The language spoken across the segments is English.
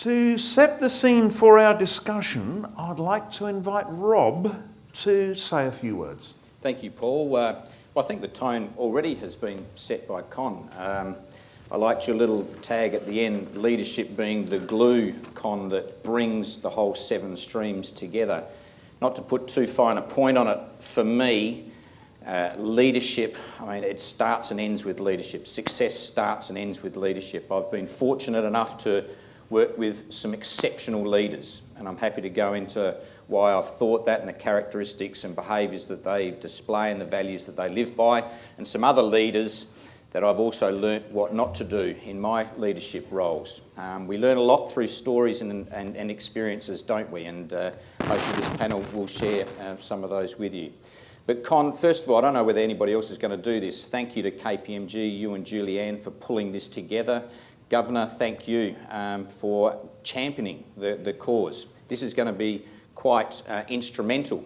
To set the scene for our discussion, I'd like to invite Rob to say a few words. Thank you, Paul. Well, I think the tone already has been set by Con. I liked your little tag at the end, leadership being the glue, Con, that brings the whole 7 streams together. Not to put too fine a point on it, for me, leadership, I mean, it starts and ends with leadership. Success starts and ends with leadership. I've been fortunate enough to work with some exceptional leaders, and I'm happy to go into why I've thought that and the characteristics and behaviours that they display and the values that they live by, and some other leaders that I've also learnt what not to do in my leadership roles. We learn a lot through stories and experiences, don't we? And hopefully this panel will share some of those with you. But Con, first of all, I don't know whether anybody else is going to do this. Thank you to KPMG, you and Julianne, for pulling this together. Governor, thank you for championing the cause. This is going to be quite instrumental.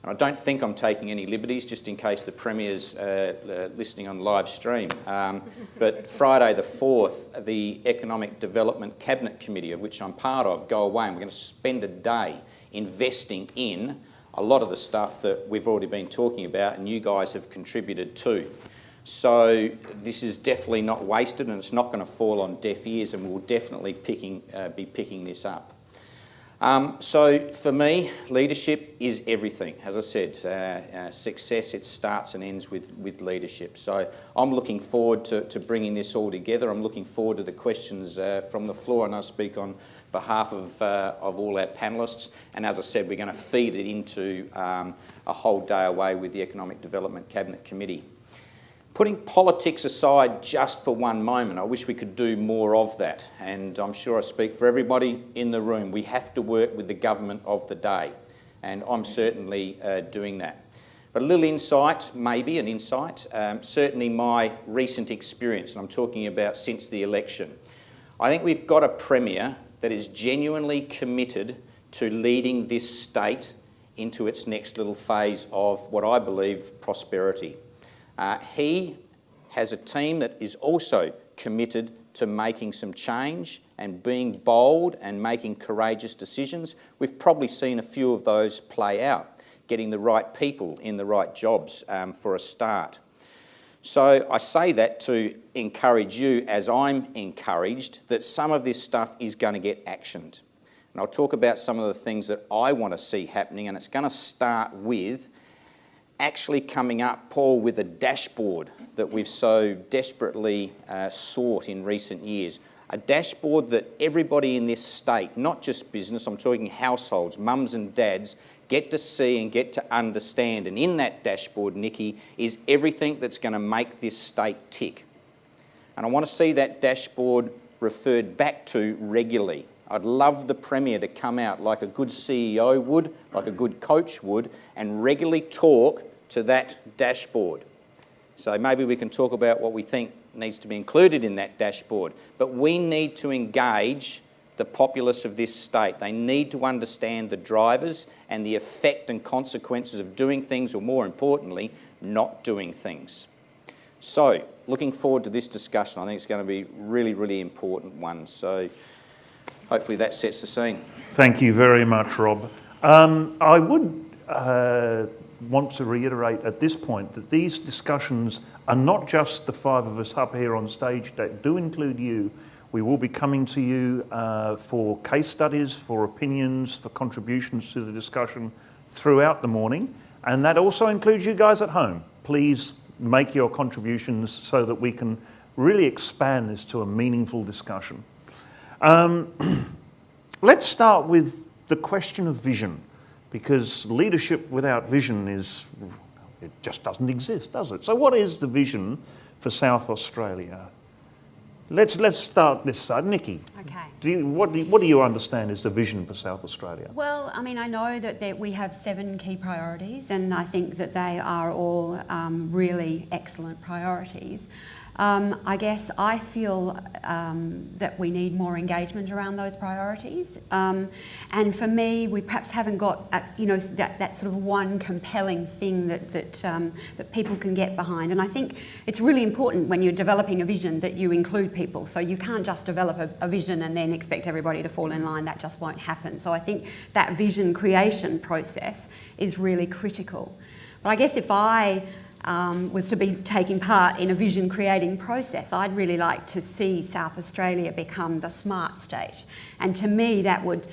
And I don't think I'm taking any liberties, just in case the Premier's listening on live stream. But Friday the 4th, the Economic Development Cabinet Committee, of which I'm part of, go away, and we're going to spend a day investing in a lot of the stuff that we've already been talking about and you guys have contributed to. So this is definitely not wasted, and it's not going to fall on deaf ears, and we'll definitely be picking this up. So for me, leadership is everything. As I said, success, it starts and ends with leadership. So I'm looking forward to bringing this all together. I'm looking forward to the questions from the floor, and I speak on behalf of all our panellists. And as I said, we're going to feed it into a whole day away with the Economic Development Cabinet Committee. Putting politics aside just for one moment, I wish we could do more of that. And I'm sure I speak for everybody in the room. We have to work with the government of the day. And I'm certainly doing that. But a little insight, maybe an insight, certainly my recent experience, and I'm talking about since the election. I think we've got a Premier that is genuinely committed to leading this state into its next little phase of what I believe prosperity. He has a team that is also committed to making some change and being bold and making courageous decisions. We've probably seen a few of those play out, getting the right people in the right jobs for a start. So I say that to encourage you, as I'm encouraged, that some of this stuff is going to get actioned. And I'll talk about some of the things that I want to see happening, and it's going to start with actually coming up, Paul, with a dashboard that we've so desperately sought in recent years. A dashboard that everybody in this state, not just business, I'm talking households, mums and dads, get to see and get to understand. And in that dashboard, Niki, is everything that's going to make this state tick. And I want to see that dashboard referred back to regularly. I'd love the Premier to come out like a good CEO would, like a good coach would, and regularly talk to that dashboard. So maybe we can talk about what we think needs to be included in that dashboard. But we need to engage the populace of this state. They need to understand the drivers and the effect and consequences of doing things, or more importantly, not doing things. So, looking forward to this discussion. I think it's going to be a really, really important one. So, hopefully that sets the scene. Thank you very much, Rob. I would want to reiterate at this point that these discussions are not just the 5 of us up here on stage, that do include you. We will be coming to you for case studies, for opinions, for contributions to the discussion throughout the morning. And that also includes you guys at home. Please make your contributions so that we can really expand this to a meaningful discussion. Let's start with the question of vision, because leadership without vision it just doesn't exist, does it? So what is the vision for South Australia? Let's start this side. Niki, okay. What do you understand is the vision for South Australia? Well, I mean, I know that we have 7 key priorities, and I think that they are all really excellent priorities. I guess I feel that we need more engagement around those priorities. And for me, we perhaps haven't got, that sort of one compelling thing that people can get behind. And I think it's really important when you're developing a vision that you include people. So you can't just develop a vision and then expect everybody to fall in line. That just won't happen. So I think that vision creation process is really critical. But I guess if I was to be taking part in a vision creating process, I'd really like to see South Australia become the smart state. And to me, that would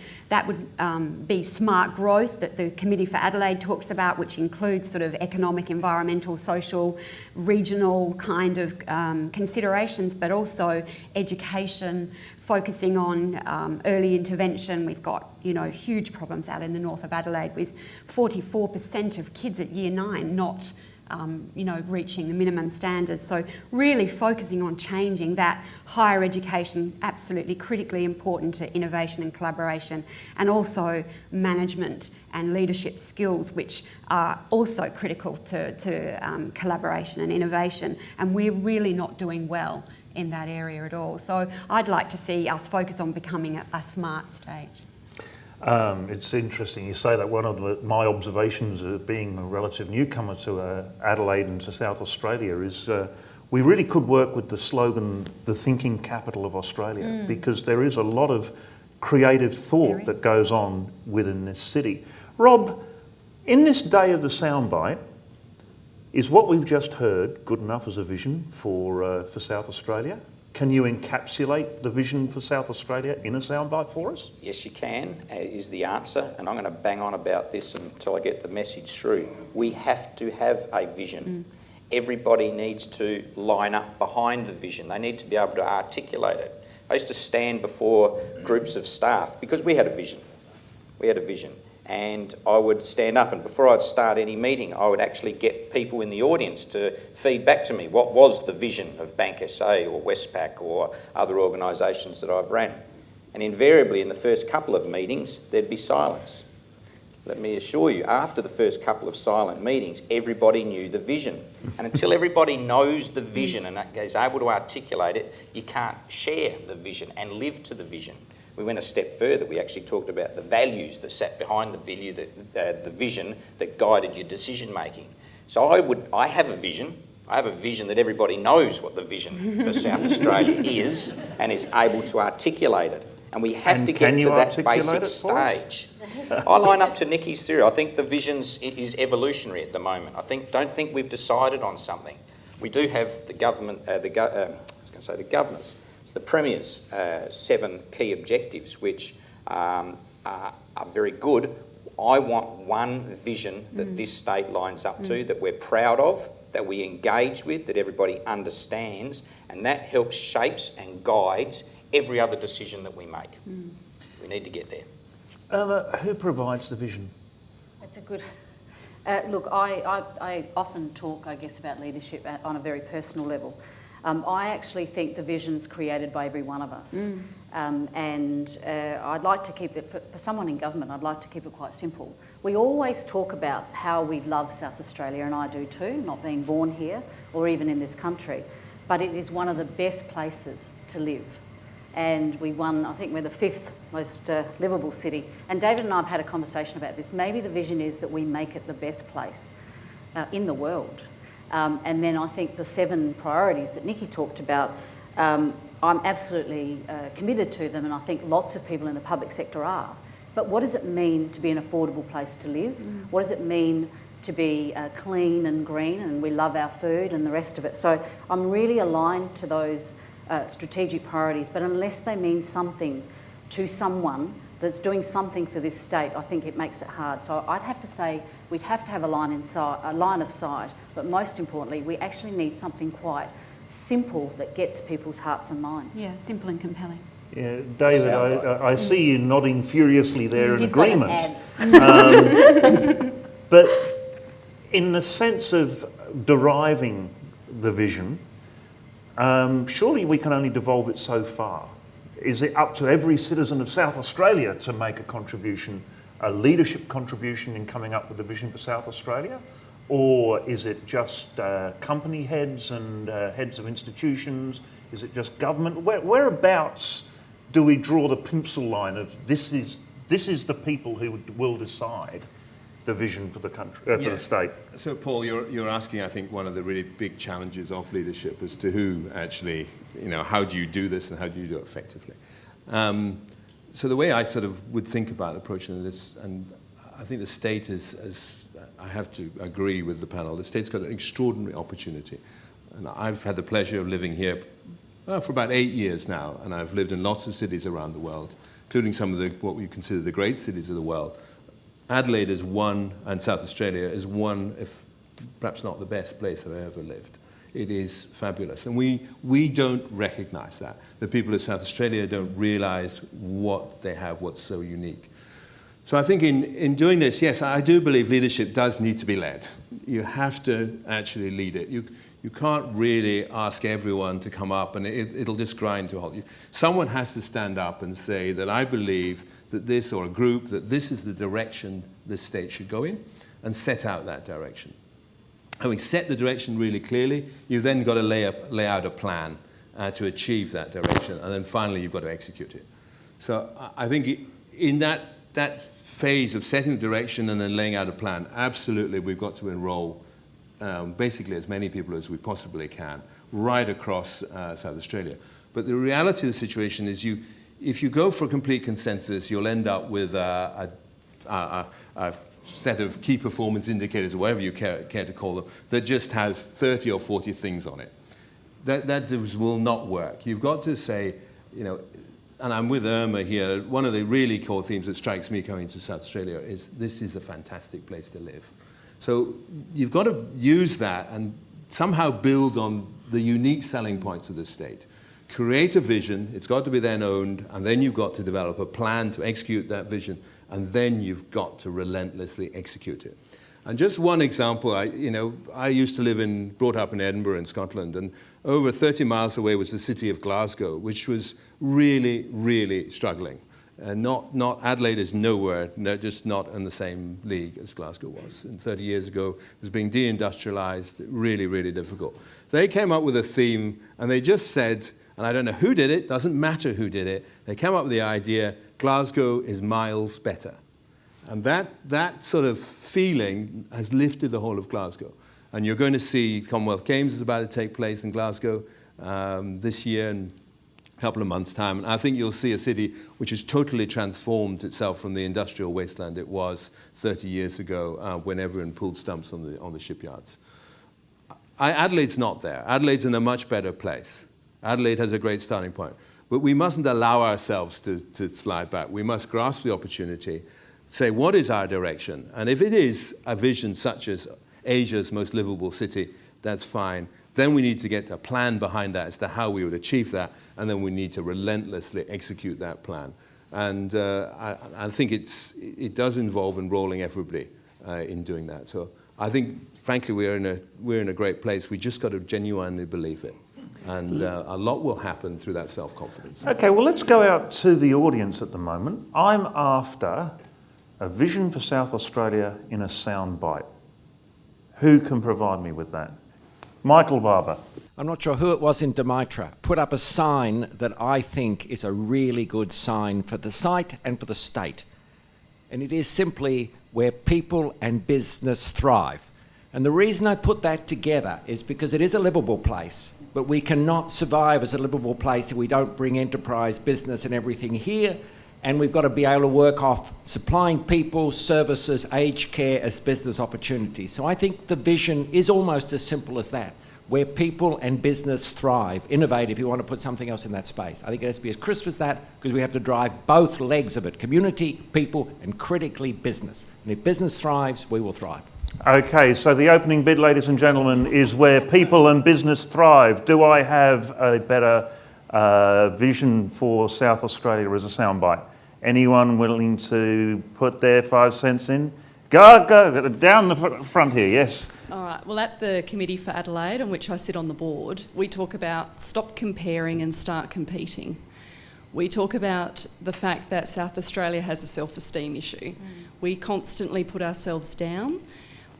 be smart growth that the Committee for Adelaide talks about, which includes sort of economic, environmental, social, regional kind of considerations, but also education, focusing on early intervention. We've got, huge problems out in the north of Adelaide with 44% of kids at year 9 not reaching the minimum standards. So really focusing on changing that. Higher education, absolutely critically important to innovation and collaboration, and also management and leadership skills, which are also critical to collaboration and innovation. And we're really not doing well in that area at all. So I'd like to see us focus on becoming a smart state. It's interesting you say that. One of my observations of being a relative newcomer to Adelaide and to South Australia is we really could work with the slogan, the thinking capital of Australia, because there is a lot of creative thought that goes on within this city. Rob, in this day of the soundbite, is what we've just heard good enough as a vision for South Australia? Can you encapsulate the vision for South Australia in a soundbite for us? Yes, you can, is the answer. And I'm going to bang on about this until I get the message through. We have to have a vision. Everybody needs to line up behind the vision. They need to be able to articulate it. I used to stand before groups of staff because we had a vision. And I would stand up, and before I'd start any meeting, I would actually get people in the audience to feed back to me what was the vision of Bank SA or Westpac or other organisations that I've ran. And invariably in the first couple of meetings, there'd be silence. Let me assure you, after the first couple of silent meetings, everybody knew the vision. And until everybody knows the vision and is able to articulate it, you can't share the vision and live to the vision. We went a step further. We actually talked about the values that sat behind the vision that guided your decision making. So I have a vision. I have a vision that everybody knows what the vision for South Australia is and is able to articulate it. And we have to get to that basic stage. I line up to Niki's theory. I think the vision is evolutionary at the moment. Don't think we've decided on something. We do have the government, the governors. The Premier's 7 key objectives, which are very good. I want one vision that this state lines up to, that we're proud of, that we engage with, that everybody understands, and that helps shapes and guides every other decision that we make. We need to get there. Urma, who provides the vision? That's a good... look, I often talk, I guess, about leadership on a very personal level. I actually think the vision's created by every one of us. And I'd like to keep it, for someone in government, I'd like to keep it quite simple. We always talk about how we love South Australia, and I do too, not being born here or even in this country. But it is one of the best places to live. And I think we're the 5th most livable city. And David and I have had a conversation about this. Maybe the vision is that we make it the best place in the world. And then I think the 7 priorities that Niki talked about, I'm absolutely committed to them, and I think lots of people in the public sector are. But what does it mean to be an affordable place to live? What does it mean to be clean and green, and we love our food and the rest of it? So I'm really aligned to those strategic priorities, but unless they mean something to someone that's doing something for this state, I think it makes it hard. So I'd have to say we'd have to have a line of sight, but most importantly, we actually need something quite simple that gets people's hearts and minds. Yeah, simple and compelling. Yeah, David, I see you nodding furiously there in agreement. But in the sense of deriving the vision, surely we can only devolve it so far. Is it up to every citizen of South Australia to make a contribution, a leadership contribution in coming up with the vision for South Australia? Or is it just company heads and heads of institutions? Is it just government? Whereabouts do we draw the pencil line of this is the people who will decide the vision for the country, for the state? So, Paul, you're asking, I think, one of the really big challenges of leadership as to who actually, how do you do this and how do you do it effectively? So the way I sort of would think about approaching this, and I think the state is, I have to agree with the panel, the state's got an extraordinary opportunity. And I've had the pleasure of living here for about 8 years now, and I've lived in lots of cities around the world, including some of what we consider the great cities of the world. Adelaide is one, and South Australia is one, if perhaps not the best place I've ever lived. It is fabulous. And we don't recognize that. The people of South Australia don't realize what they have, what's so unique. So I think in doing this, yes, I do believe leadership does need to be led. You have to actually lead it. You can't really ask everyone to come up and it'll just grind to a halt. Someone has to stand up and say that I believe that this, or a group, that this is the direction this state should go in, and set out that direction. Having set the direction really clearly, you've then got to lay out a plan to achieve that direction, and then finally you've got to execute it. So I think in that phase of setting the direction and then laying out a plan, absolutely we've got to enroll basically as many people as we possibly can right across South Australia. But the reality of the situation is if you go for a complete consensus, you'll end up with a set of key performance indicators, or whatever you care to call them, that just has 30 or 40 things on it. That will not work. You've got to say, and I'm with Urma here, one of the really core themes that strikes me coming to South Australia is this is a fantastic place to live. So you've got to use that and somehow build on the unique selling points of the state. Create a vision, it's got to be then owned, and then you've got to develop a plan to execute that vision, and then you've got to relentlessly execute it. And just one example, I used to brought up in Edinburgh in Scotland, and over 30 miles away was the city of Glasgow, which was really, really struggling. Not Adelaide is nowhere, just not in the same league as Glasgow was. And 30 years ago, it was being deindustrialized, really, really difficult. They came up with a theme, and they just said, and I don't know who did it, doesn't matter who did it, they came up with the idea, Glasgow is miles better. And that sort of feeling has lifted the whole of Glasgow. And you're going to see Commonwealth Games is about to take place in Glasgow this year in a couple of months' time. And I think you'll see a city which has totally transformed itself from the industrial wasteland it was 30 years ago when everyone pulled stumps on the shipyards. Adelaide's not there. Adelaide's in a much better place. Adelaide has a great starting point. But we mustn't allow ourselves to slide back. We must grasp the opportunity, say, what is our direction? And if it is a vision such as Asia's most livable city, that's fine. Then we need to get a plan behind that as to how we would achieve that, and then we need to relentlessly execute that plan. And I think it does involve enrolling everybody in doing that. So I think, frankly, we're in a great place. We just got to genuinely believe it. And a lot will happen through that self-confidence. Okay, well, let's go out to the audience at the moment. I'm after a vision for South Australia in a sound bite. Who can provide me with that? Michael Barber. I'm not sure who it was in Demetra, put up a sign that I think is a really good sign for the site and for the state. And it is simply where people and business thrive. And the reason I put that together is because it is a livable place, but we cannot survive as a livable place if we don't bring enterprise, business and everything here. And we've got to be able to work off supplying people, services, aged care as business opportunities. So I think the vision is almost as simple as that, where people and business thrive, innovate if you want to put something else in that space. I think it has to be as crisp as that because we have to drive both legs of it, community, people, and critically business. And if business thrives, we will thrive. Okay, so the opening bid, ladies and gentlemen, is where people and business thrive. Do I have a better vision for South Australia as a soundbite? Anyone willing to put their 5 cents in? Go, down the front here, yes. All right, well, at the Committee for Adelaide, on which I sit on the board, we talk about stop comparing and start competing. We talk about the fact that South Australia has a self-esteem issue. We constantly put ourselves down.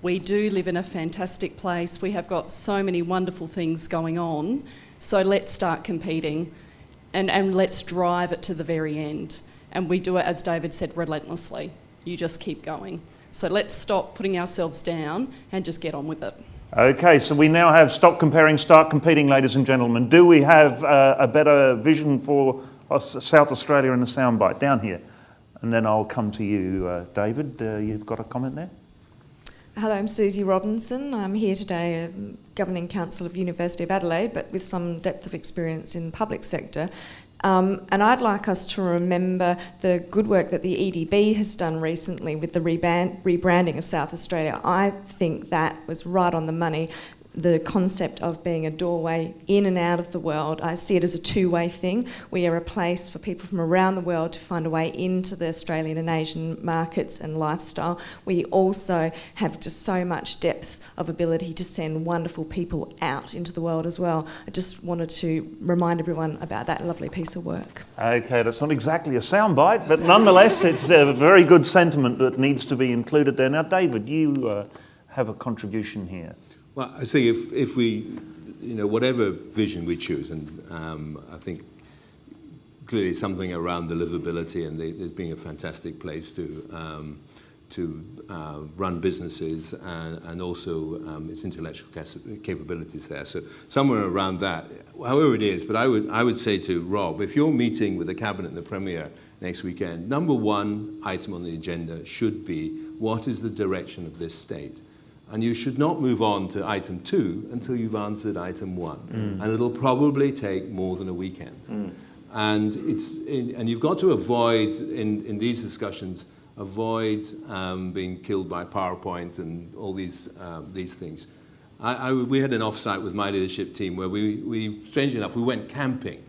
We do live in a fantastic place. We have got so many wonderful things going on. So let's start competing and let's drive it to the very end. And we do it, as David said, relentlessly. You just keep going. So let's stop putting ourselves down and just get on with it. Okay, so we now have stop comparing, start competing, ladies and gentlemen. Do we have a better vision for South Australia in the soundbite? Down here. And then I'll come to you, David. You've got a comment there? Hello, I'm Susie Robinson. I'm here today, Governing Council of University of Adelaide, but with some depth of experience in public sector. And I'd like us to remember the good work that the EDB has done recently with the rebranding of South Australia. I think that was right on the money. The concept of being a doorway in and out of the world. I see it as a two-way thing. We are a place for people from around the world to find a way into the Australian and Asian markets and lifestyle. We also have just so much depth of ability to send wonderful people out into the world as well. I just wanted to remind everyone about that lovely piece of work. Okay, that's not exactly a soundbite, but nonetheless it's a very good sentiment that needs to be included there. Now, David, you have a contribution here. Well, I think if we, whatever vision we choose, and I think clearly something around the livability and it being a fantastic place to run businesses and also its intellectual capabilities there. So somewhere around that, however it is. But I would say to Rob, if you're meeting with the Cabinet and the Premier next weekend, number one item on the agenda should be what is the direction of this state. And you should not move on to item 2 until you've answered item 1. And it'll probably take more than a weekend. And you've got to avoid, in these discussions, being killed by PowerPoint and all these things. We had an offsite with my leadership team where we strangely enough, we went camping.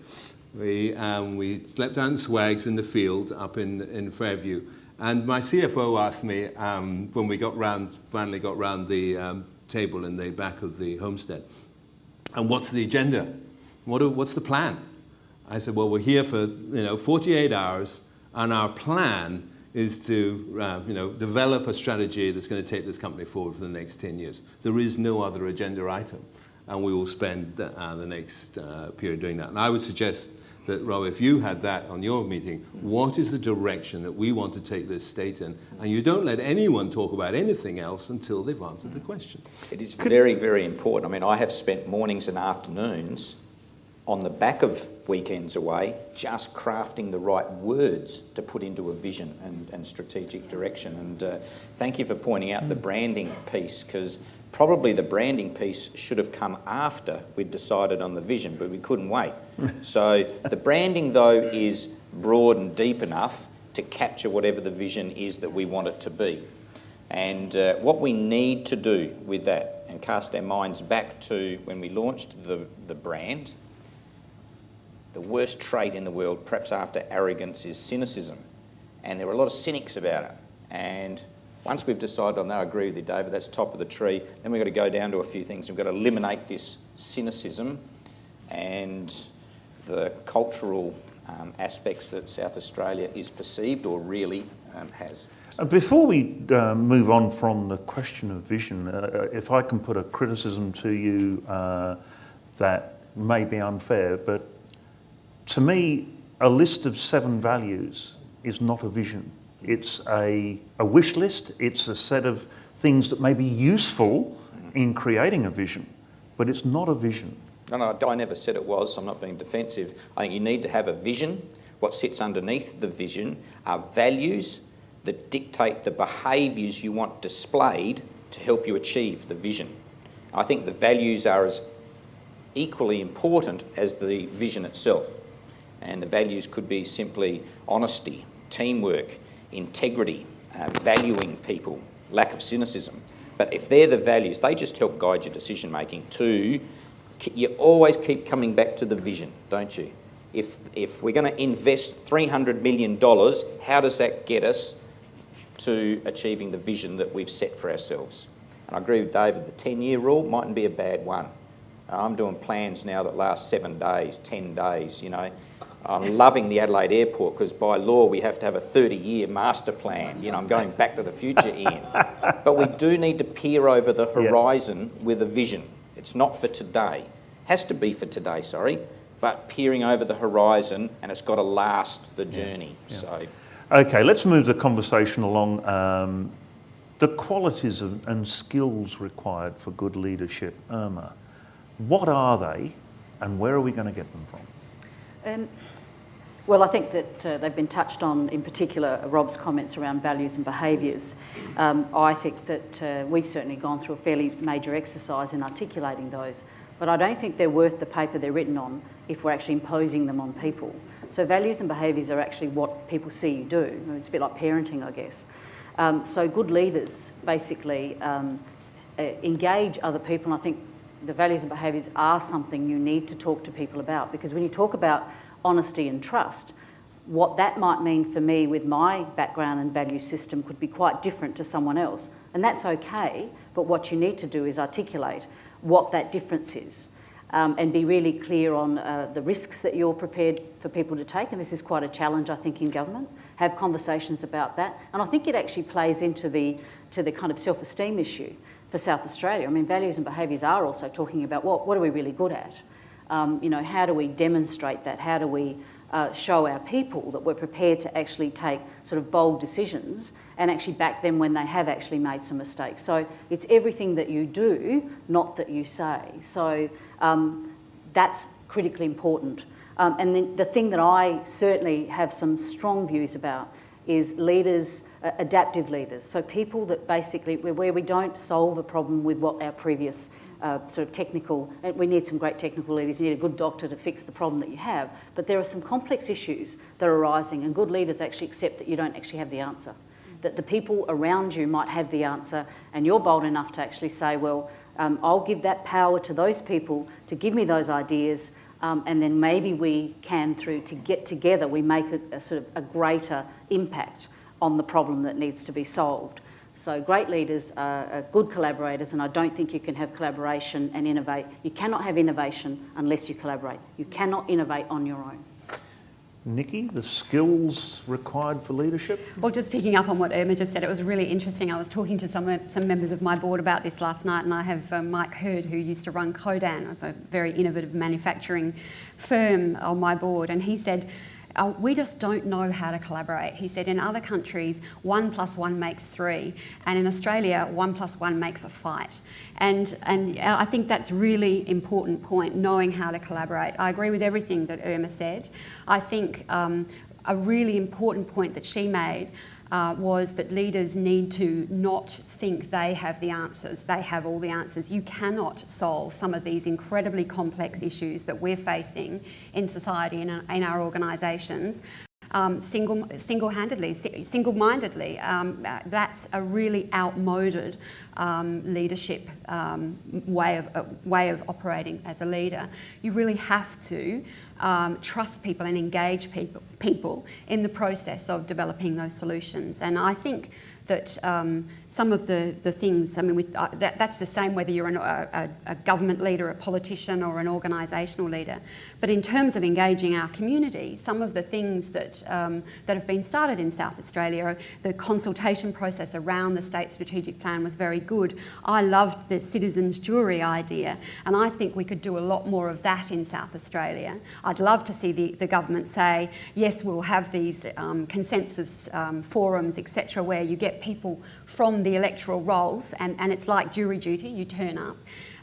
We slept out in swags in the field up in Fairview. And my CFO asked me when we finally got round the table in the back of the homestead, and what's the agenda? What's the plan? I said, well, we're here for 48 hours, and our plan is to develop a strategy that's going to take this company forward for the next 10 years. There is no other agenda item, and we will spend the next period doing that. And I would suggest that, Rob, if you had that on your meeting, what is the direction that we want to take this state in? And you don't let anyone talk about anything else until they've answered the question. It is very, very important. I mean, I have spent mornings and afternoons on the back of weekends away just crafting the right words to put into a vision and strategic direction. And thank you for pointing out the branding piece, because probably the branding piece should have come after we'd decided on the vision, but we couldn't wait. So the branding, though, is broad and deep enough to capture whatever the vision is that we want it to be. And what we need to do with that, and cast our minds back to when we launched the brand, the worst trait in the world, perhaps after arrogance, is cynicism. And there are a lot of cynics about it. And once we've decided on that, I agree with you, David, that's top of the tree, then we've got to go down to a few things. We've got to eliminate this cynicism and the cultural aspects that South Australia is perceived or really has. Before we move on from the question of vision, if I can put a criticism to you that may be unfair, but to me, a list of 7 values is not a vision. It's a wish list. It's a set of things that may be useful in creating a vision, but it's not a vision. No, I never said it was. I'm not being defensive. I think you need to have a vision. What sits underneath the vision are values that dictate the behaviours you want displayed to help you achieve the vision. I think the values are as equally important as the vision itself. And the values could be simply honesty, teamwork, integrity, valuing people, lack of cynicism. But if they're the values, they just help guide your decision making too. You always keep coming back to the vision, don't you? If we're going to invest $300 million, how does that get us to achieving the vision that we've set for ourselves? And I agree with David, the 10-year rule mightn't be a bad one. I'm doing plans now that last 7 days, 10 days, I'm loving the Adelaide Airport because by law we have to have a 30-year master plan. You know, I'm going back to the future, Ian. But we do need to peer over the horizon with a vision. It's not for today. Has to be for today, sorry. But peering over the horizon, and it's got to last the journey. So, okay, let's move the conversation along. The qualities and skills required for good leadership, Urma. What are they, and where are we going to get them from? Well, I think that they've been touched on, in particular, Rob's comments around values and behaviours. I think that we've certainly gone through a fairly major exercise in articulating those, but I don't think they're worth the paper they're written on if we're actually imposing them on people. So values and behaviours are actually what people see you do. I mean, it's a bit like parenting, I guess. So good leaders basically engage other people, and I think the values and behaviours are something you need to talk to people about, because when you talk about honesty and trust, what that might mean for me with my background and value system could be quite different to someone else. And that's okay, but what you need to do is articulate what that difference is and be really clear on the risks that you're prepared for people to take. And this is quite a challenge, I think, in government. Have conversations about that. And I think it actually plays into the kind of self-esteem issue for South Australia. I mean, values and behaviours are also talking about what are we really good at? You know, how do we demonstrate that? How do we show our people that we're prepared to actually take sort of bold decisions and actually back them when they have actually made some mistakes? So it's everything that you do, not that you say. So that's critically important. And then the thing that I certainly have some strong views about is leaders, adaptive leaders. So people that basically, where we don't solve a problem with what our previous sort of technical, we need some great technical leaders, you need a good doctor to fix the problem that you have, but there are some complex issues that are arising, and good leaders actually accept that you don't actually have the answer, that the people around you might have the answer, and you're bold enough to actually say, well, I'll give that power to those people to give me those ideas, and then maybe we can, to get together, we make a sort of a greater impact on the problem that needs to be solved. So great leaders are good collaborators, and I don't think you can have collaboration and innovate. You cannot have innovation unless you collaborate. You cannot innovate on your own. Niki, the skills required for leadership? Well, just picking up on what Urma just said, it was really interesting. I was talking to some members of my board about this last night, and I have Mike Hurd, who used to run Codan, it's a very innovative manufacturing firm, on my board, and he said, we just don't know how to collaborate. He said in other countries, 1 + 1 makes 3, and in Australia, 1 + 1 makes a fight. And I think that's really important point, knowing how to collaborate. I agree with everything that Urma said. I think a really important point that she made was that leaders need to not think they have the answers. They have all the answers. You cannot solve some of these incredibly complex issues that we're facing in society and in our organisations single-handedly, single-mindedly. That's a really outmoded leadership way of operating as a leader. You really have to trust people and engage people in the process of developing those solutions. And I think that some of the things, I mean, that's the same whether you're a government leader, a politician, or an organisational leader. But in terms of engaging our community, some of the things that have been started in South Australia, the consultation process around the state strategic plan was very good. I loved the citizens' jury idea, and I think we could do a lot more of that in South Australia. I'd love to see the government say, yes, we'll have these consensus forums, etc., where you get people from the electoral rolls, and it's like jury duty, you turn up.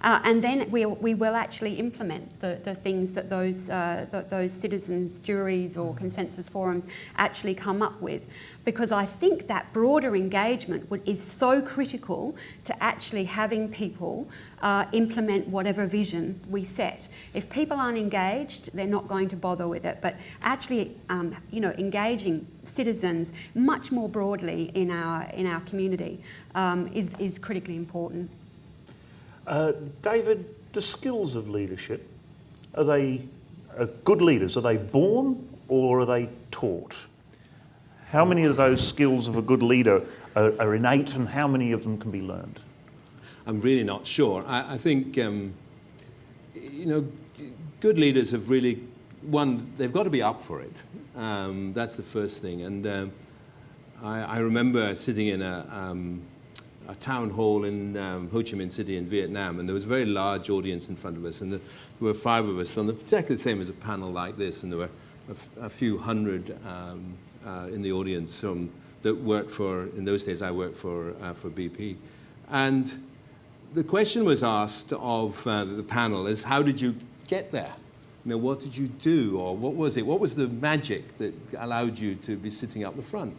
And then we will actually implement the things that those citizens' juries or consensus forums actually come up with. Because I think that broader engagement is so critical to actually having people implement whatever vision we set. If people aren't engaged, they're not going to bother with it. But actually, engaging citizens much more broadly in our community is critically important. David, the skills of leadership, are they good leaders? Are they born or are they taught? How many of those skills of a good leader are innate, and how many of them can be learned? I'm really not sure. I think, good leaders have really one, they've got to be up for it. That's the first thing. And I remember sitting in a town hall in Ho Chi Minh City in Vietnam, and there was a very large audience in front of us, and there were 5 of us, on exactly the same as a panel like this, and there were a few hundred in the audience that worked for, in those days I worked for BP. And the question was asked of the panel is, how did you get there? You know, what did you do, or what was it? What was the magic that allowed you to be sitting up the front?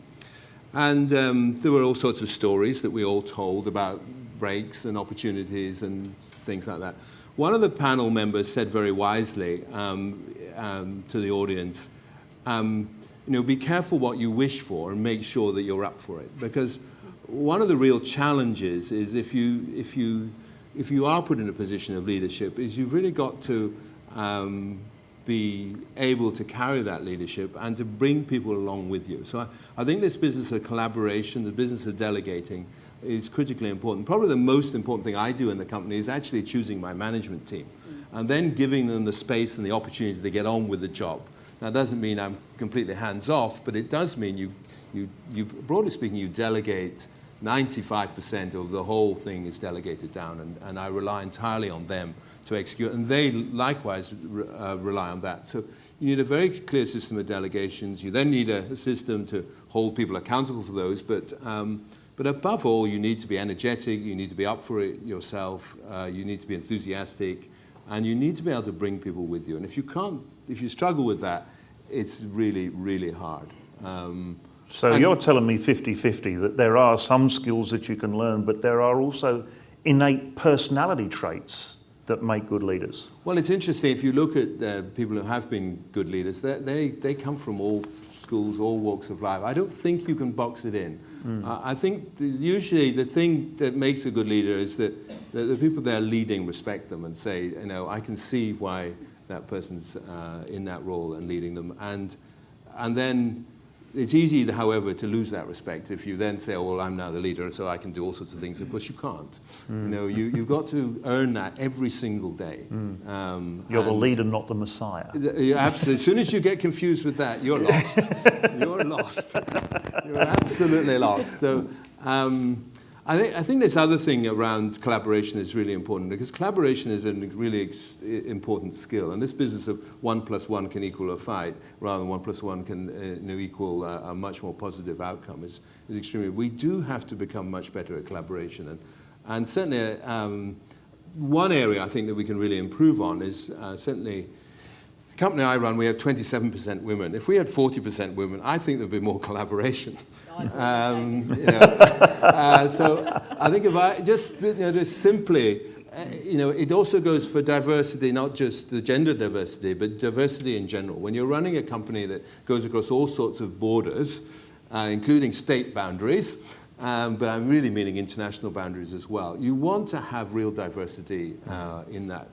And there were all sorts of stories that we all told about breaks and opportunities and things like that. One of the panel members said very wisely to the audience, you know, be careful what you wish for and make sure that you're up for it. Because one of the real challenges is if you are put in a position of leadership, is you've really got to be able to carry that leadership and to bring people along with you. So I think this business of collaboration, the business of delegating, is critically important. Probably the most important thing I do in the company is actually choosing my management team and then giving them the space and the opportunity to get on with the job. Now, it doesn't mean I'm completely hands-off, but it does mean you broadly speaking, you delegate 95% of the whole thing is delegated down, and I rely entirely on them to execute, and they likewise rely on that. So you need a very clear system of delegations. You then need a system to hold people accountable for those, but above all, you need to be energetic, you need to be up for it yourself, you need to be enthusiastic, and you need to be able to bring people with you. And if you struggle with that, it's really, really hard. So you're telling me 50-50, that there are some skills that you can learn, but there are also innate personality traits that make good leaders. Well, it's interesting, if you look at people who have been good leaders, they come from all schools, all walks of life. I don't think you can box it in. I think usually the thing that makes a good leader is that the people they're leading respect them and say, you know, I can see why that person's in that role and leading them. And then it's easy, however, to lose that respect if you then say, oh, well, I'm now the leader, so I can do all sorts of things. Of course, you can't. You know, you've got to earn that every single day. You're the leader, not the messiah. Absolutely. As soon as you get confused with that, you're lost. You're lost. You're absolutely lost. So I think this other thing around collaboration is really important, because collaboration is a really important skill. And this business of 1 + 1 can equal a fight, rather than 1 + 1 can equal a much more positive outcome is extremely. We do have to become much better at collaboration. And certainly one area I think that we can really improve on is certainly the company I run, we have 27% women. If we had 40% women, I think there'd be more collaboration. So I think if I just simply, it also goes for diversity, not just the gender diversity, but diversity in general. When you're running a company that goes across all sorts of borders, including state boundaries, but I'm really meaning international boundaries as well, you want to have real diversity in that.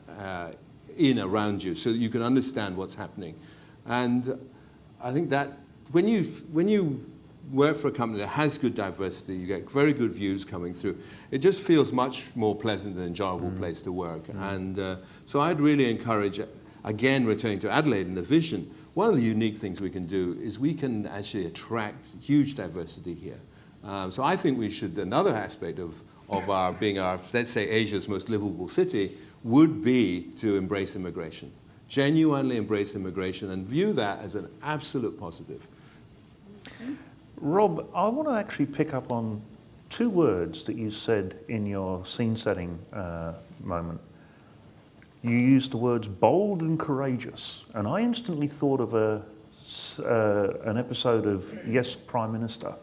Around you, so that you can understand what's happening. And I think that when you work for a company that has good diversity, you get very good views coming through. It just feels much more pleasant and enjoyable place to work. And so I'd really encourage, again, returning to Adelaide and the vision, one of the unique things we can do is we can actually attract huge diversity here. So I think we should, another aspect of our being our, let's say, Asia's most livable city, would be to embrace immigration. Genuinely embrace immigration and view that as an absolute positive. Rob, I want to actually pick up on 2 words that you said in your scene setting moment. You used the words bold and courageous, and I instantly thought of an episode of Yes, Prime Minister,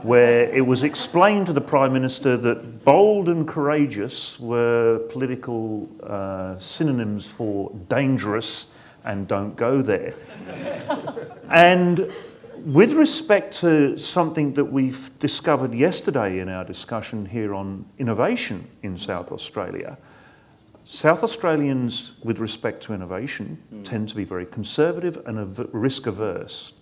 where it was explained to the Prime Minister that bold and courageous were political synonyms for dangerous and don't go there. And with respect to something that we've discovered yesterday in our discussion here on innovation in South Australia, South Australians, with respect to innovation, tend to be very conservative and risk-averse.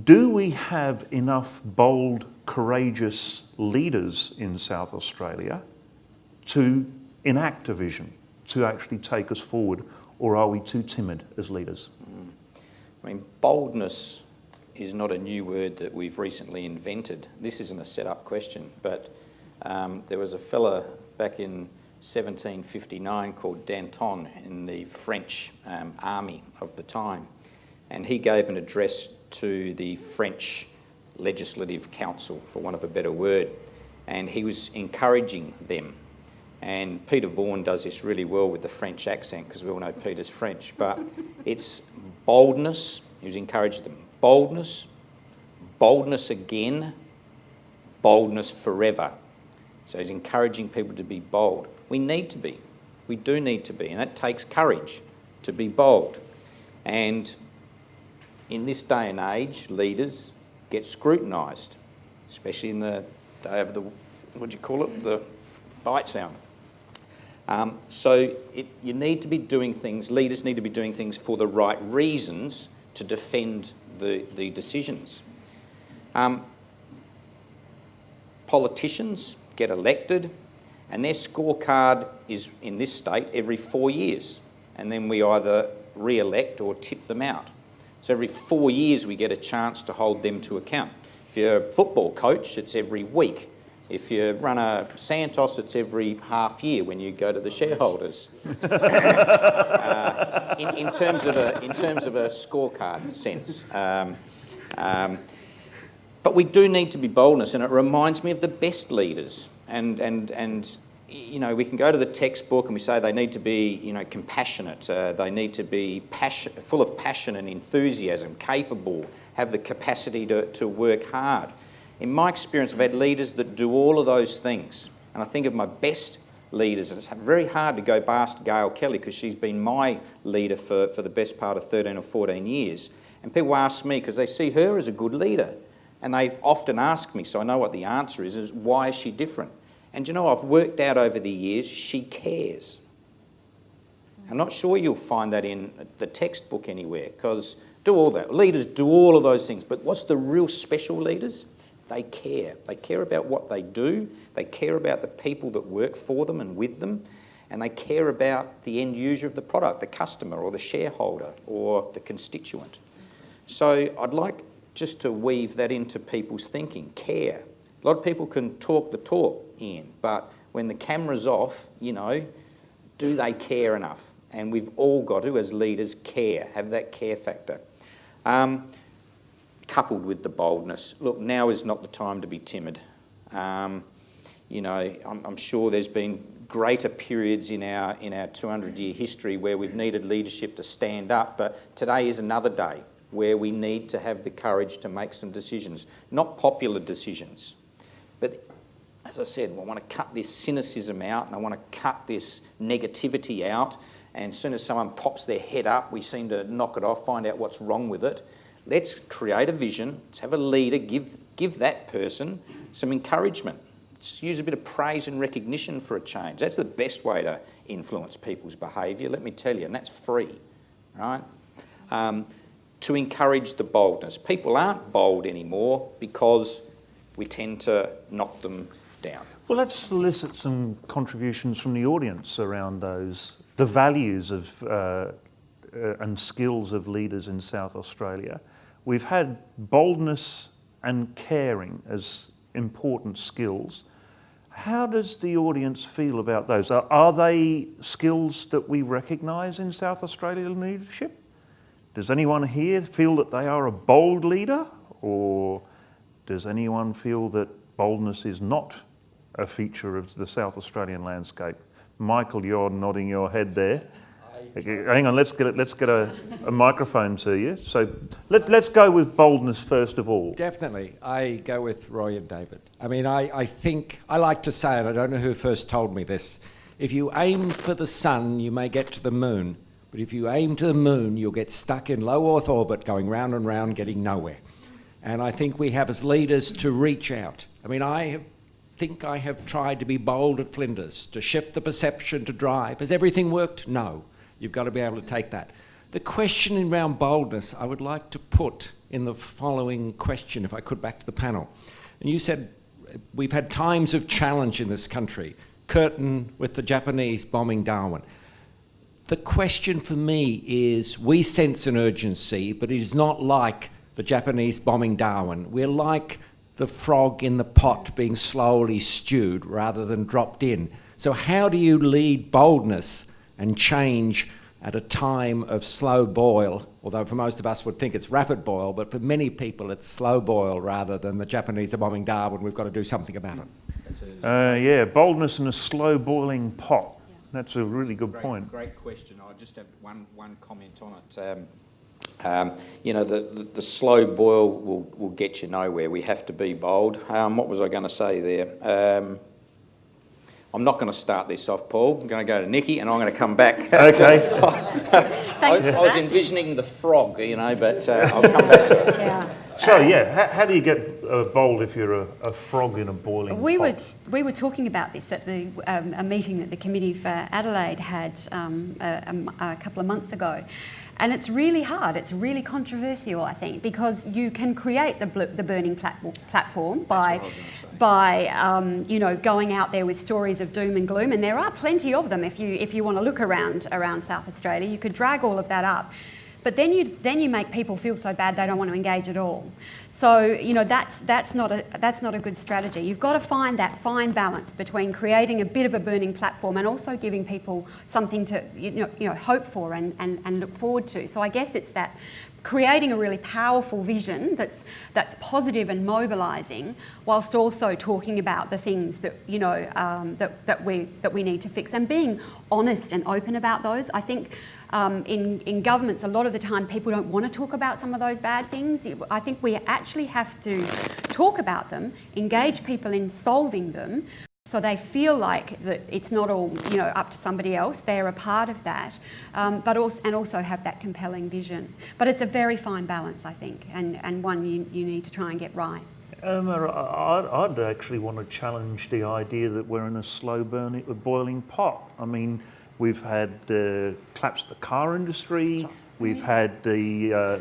Do we have enough bold, courageous leaders in South Australia to enact a vision? to actually take us forward, or are we too timid as leaders? I mean, boldness is not a new word that we've recently invented. This isn't a set-up question, but there was a fella back in 1759 called Danton in the French army of the time, and he gave an address to the French Legislative Council, for want of a better word, and he was encouraging them. And Peter Vaughan does this really well with the French accent, because we all know Peter's French, but it's boldness. He was encouraging them. Boldness, boldness again, boldness forever. So he's encouraging people to be bold. We need to be. We do need to be, and it takes courage to be bold. And in this day and age, leaders get scrutinised, especially in the day of the, what do you call it, the bite sound. You need to be doing things, leaders need to be doing things for the right reasons to defend the decisions. Politicians get elected and their scorecard is, in this state, every 4 years. And then we either re-elect or tip them out. So every 4 years we get a chance to hold them to account. If you're a football coach, it's every week. If you run a Santos, it's every half year when you go to the shareholders. in terms of a scorecard sense. But we do need to be boldness, and it reminds me of the best leaders. And you know, we can go to the textbook and we say they need to be, you know, compassionate. They need to be full of passion and enthusiasm, capable, have the capacity to work hard. In my experience, I've had leaders that do all of those things. And I think of my best leaders, and it's very hard to go past Gail Kelly because she's been my leader for the best part of 13 or 14 years. And people ask me, because they see her as a good leader, and they've often asked me, so I know what the answer is why is she different? And you know, I've worked out over the years, she cares. I'm not sure you'll find that in the textbook anywhere, because do all that. Leaders do all of those things, but what's the real special leaders? They care. They care about what they do. They care about the people that work for them and with them. And they care about the end user of the product, the customer or the shareholder or the constituent. So I'd like just to weave that into people's thinking. Care. A lot of people can talk the talk, Ian, but when the camera's off, you know, do they care enough? And we've all got to, as leaders, care, have that care factor. Coupled with the boldness. Look, now is not the time to be timid. You know, I'm sure there's been greater periods in our 200-year history where we've needed leadership to stand up, but today is another day where we need to have the courage to make some decisions. Not popular decisions, but as I said, I want to cut this cynicism out and I want to cut this negativity out, and as soon as someone pops their head up, we seem to knock it off, find out what's wrong with it. Let's create a vision, let's have a leader, give that person some encouragement. Let's use a bit of praise and recognition for a change. That's the best way to influence people's behaviour, let me tell you, and that's free, right? To encourage the boldness. People aren't bold anymore because we tend to knock them down. Well, let's solicit some contributions from the audience around those, the values of and skills of leaders in South Australia. We've had boldness and caring as important skills. How does the audience feel about those? Are they skills that we recognise in South Australian leadership? Does anyone here feel that they are a bold leader? Or does anyone feel that boldness is not a feature of the South Australian landscape? Michael, you're nodding your head there. Okay, hang on, let's get a microphone to you. So let's go with boldness first of all. Definitely. I go with Roy and David. I mean, I think, I like to say, and I don't know who first told me this, if you aim for the sun, you may get to the moon. But if you aim to the moon, you'll get stuck in low Earth orbit, going round and round, getting nowhere. And I think we have as leaders to reach out. I mean, I think I have tried to be bold at Flinders, to shift the perception, to drive. Has everything worked? No. You've got to be able to take that. The question around boldness, I would like to put in the following question, if I could, back to the panel. And you said we've had times of challenge in this country. Curtin with the Japanese bombing Darwin. The question for me is, we sense an urgency, but it is not like the Japanese bombing Darwin. We're like the frog in the pot being slowly stewed rather than dropped in. So how do you lead boldness and change at a time of slow boil, although for most of us would think it's rapid boil, but for many people it's slow boil rather than the Japanese are bombing Darwin, we've got to do something about it. Yeah, boldness in a slow boiling pot. That's a really good point. Great question. I just have one comment on it. You know, the slow boil will get you nowhere. We have to be bold. What was I going to say there? I'm not going to start this off, Paul. I'm going to go to Niki and I'm going to come back. Okay. I was envisioning the frog, you know, but I'll come back to it. Yeah. So yeah, how do you get bold if you're a frog in a boiling pot? We were talking about this at a meeting that the Committee for Adelaide had a couple of months ago. And it's really hard, it's really controversial, I think, because you can create the burning platform by you know, going out there with stories of doom and gloom, and there are plenty of them if you want to look around South Australia. You could drag all of that up. But then you make people feel so bad they don't want to engage at all. So you know that's not a good strategy. You've got to find that fine balance between creating a bit of a burning platform and also giving people something to you know hope for and look forward to. So I guess it's that creating a really powerful vision that's positive and mobilising, whilst also talking about the things that you know that we need to fix and being honest and open about those. I think. In governments, a lot of the time people don't want to talk about some of those bad things. I think we actually have to talk about them, engage people in solving them, so they feel like that it's not all you know up to somebody else. They're a part of that, but also have that compelling vision. But it's a very fine balance, I think, and one you need to try and get right. I'd actually want to challenge the idea that we're in a slow boiling pot. I mean. We've had collapse of the car industry. We've had the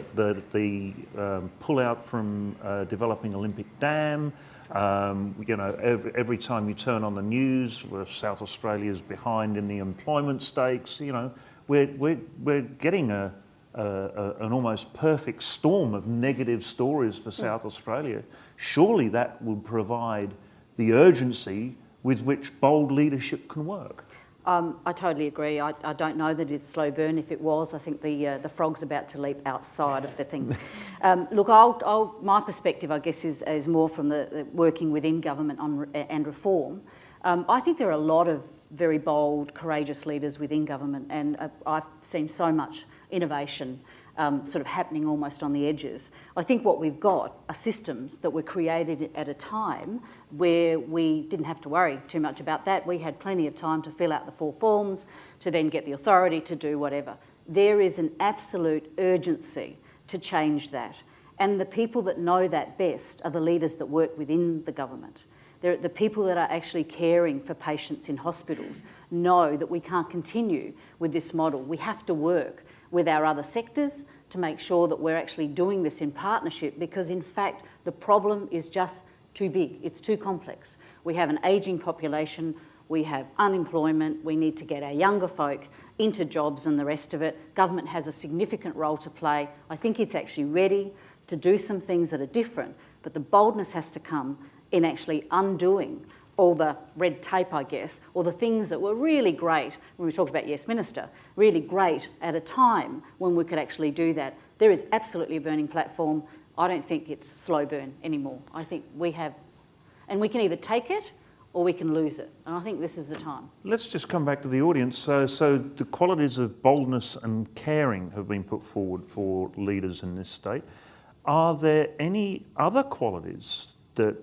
pull out from developing Olympic Dam. You know, every time you turn on the news, South Australia's behind in the employment stakes. You know, we're getting an almost perfect storm of negative stories for South Australia. Surely that would provide the urgency with which bold leadership can work. I totally agree. I don't know that it's slow burn. If it was, I think the frog's about to leap outside of the thing. Look, my perspective, I guess, is more from the working within government and reform. I think there are a lot of very bold, courageous leaders within government, and I've seen so much innovation sort of happening almost on the edges. I think what we've got are systems that were created at a time where we didn't have to worry too much about that. We had plenty of time to fill out the 4 forms, to then get the authority to do whatever. There is an absolute urgency to change that. And the people that know that best are the leaders that work within the government. The people that are actually caring for patients in hospitals know that we can't continue with this model. We have to work with our other sectors to make sure that we're actually doing this in partnership, because in fact the problem is just too big, it's too complex. We have an ageing population, we have unemployment, we need to get our younger folk into jobs and the rest of it. Government has a significant role to play. I think it's actually ready to do some things that are different, but the boldness has to come in actually undoing all the red tape, I guess, or the things that were really great when we talked about Yes Minister, really great at a time when we could actually do that. There is absolutely a burning platform. I don't think it's slow burn anymore. I think we have, and we can either take it or we can lose it. And I think this is the time. Let's just come back to the audience. So the qualities of boldness and caring have been put forward for leaders in this state. Are there any other qualities that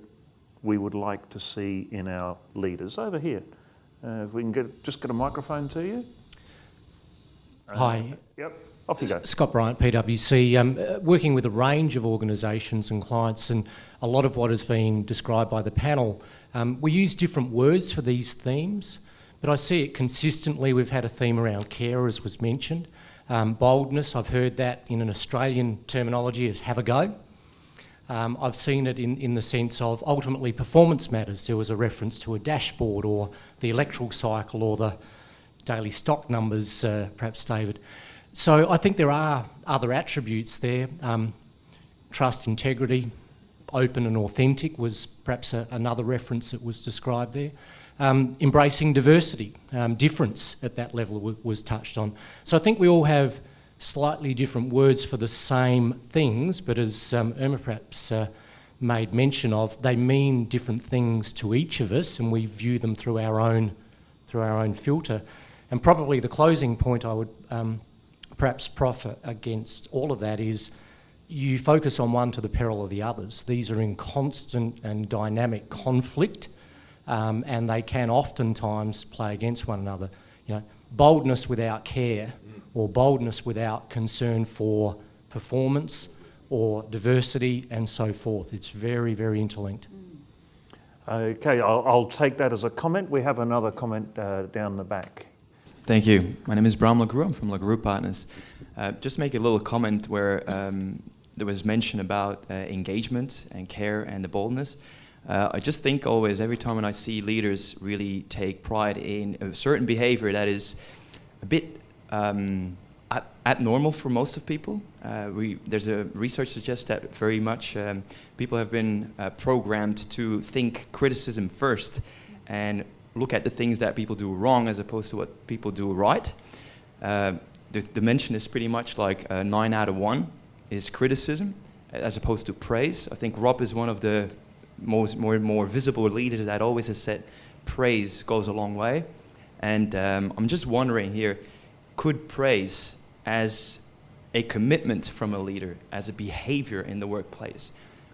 we would like to see in our leaders? Over here. If we can just get a microphone to you. Hi. Yep, off you go. Scott Bryant, PwC. Working with a range of organisations and clients, and a lot of what has been described by the panel, we use different words for these themes, but I see it consistently. We've had a theme around care, as was mentioned. Boldness, I've heard that in an Australian terminology as have a go. I've seen it in the sense of ultimately performance matters. There was a reference to a dashboard or the electoral cycle or the daily stock numbers, perhaps, David. So I think there are other attributes there. Trust, integrity, open and authentic was perhaps another reference that was described there. Embracing diversity, difference at that level was touched on. So I think we all have slightly different words for the same things, but as Urma perhaps made mention of, they mean different things to each of us, and we view them through our own filter. And probably the closing point I would perhaps proffer against all of that is you focus on one to the peril of the others. These are in constant and dynamic conflict, and they can oftentimes play against one another. You know, boldness without care, or boldness without concern for performance or diversity and so forth. It's very, very interlinked. Okay, I'll take that as a comment. We have another comment down the back. Thank you. My name is Bram LaGroux. I'm from LaGroux Partners. Just make a little comment where there was mention about engagement and care and the boldness. I just think always, every time when I see leaders really take pride in a certain behavior that is a bit abnormal for most of people. There's a research suggests that very much people have been programmed to think criticism first and look at the things that people do wrong as opposed to what people do right. The dimension is pretty much like 9 out of 1 is criticism as opposed to praise. I think Rob is one of the more visible leaders that always has said praise goes a long way. And I'm just wondering here, could praise as a commitment from a leader, as a behavior in the workplace,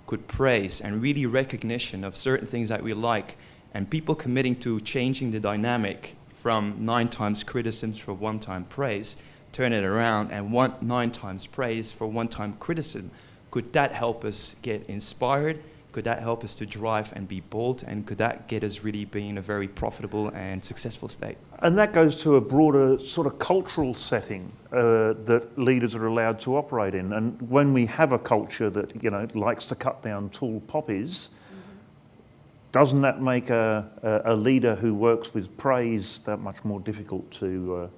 could praise and really recognition of certain things that we like, and people committing to changing the dynamic from 9 times criticism for 1 time praise, turn it around and 9 times praise for 1 time criticism. Could that help us get inspired? Could that help us to drive and be bold? And could that get us really being a very profitable and successful state? And that goes to a broader sort of cultural setting that leaders are allowed to operate in. And when we have a culture that, you know, likes to cut down tall poppies, doesn't that make a leader who works with praise that much more difficult to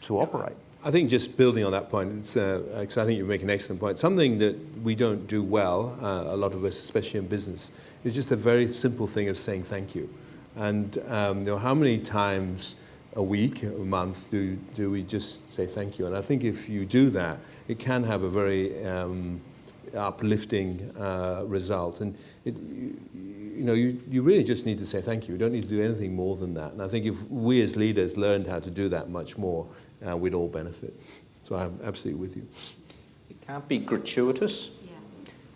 operate? I think just building on that point, it's, I think you make an excellent point. Something that we don't do well, a lot of us, especially in business, is just a very simple thing of saying thank you. And you know, how many times a week, a month, do we just say thank you? And I think if you do that, it can have a very uplifting result. And you really just need to say thank you. You don't need to do anything more than that. And I think if we as leaders learned how to do that much more, we'd all benefit. So I'm absolutely with you. It can't be gratuitous. Yeah.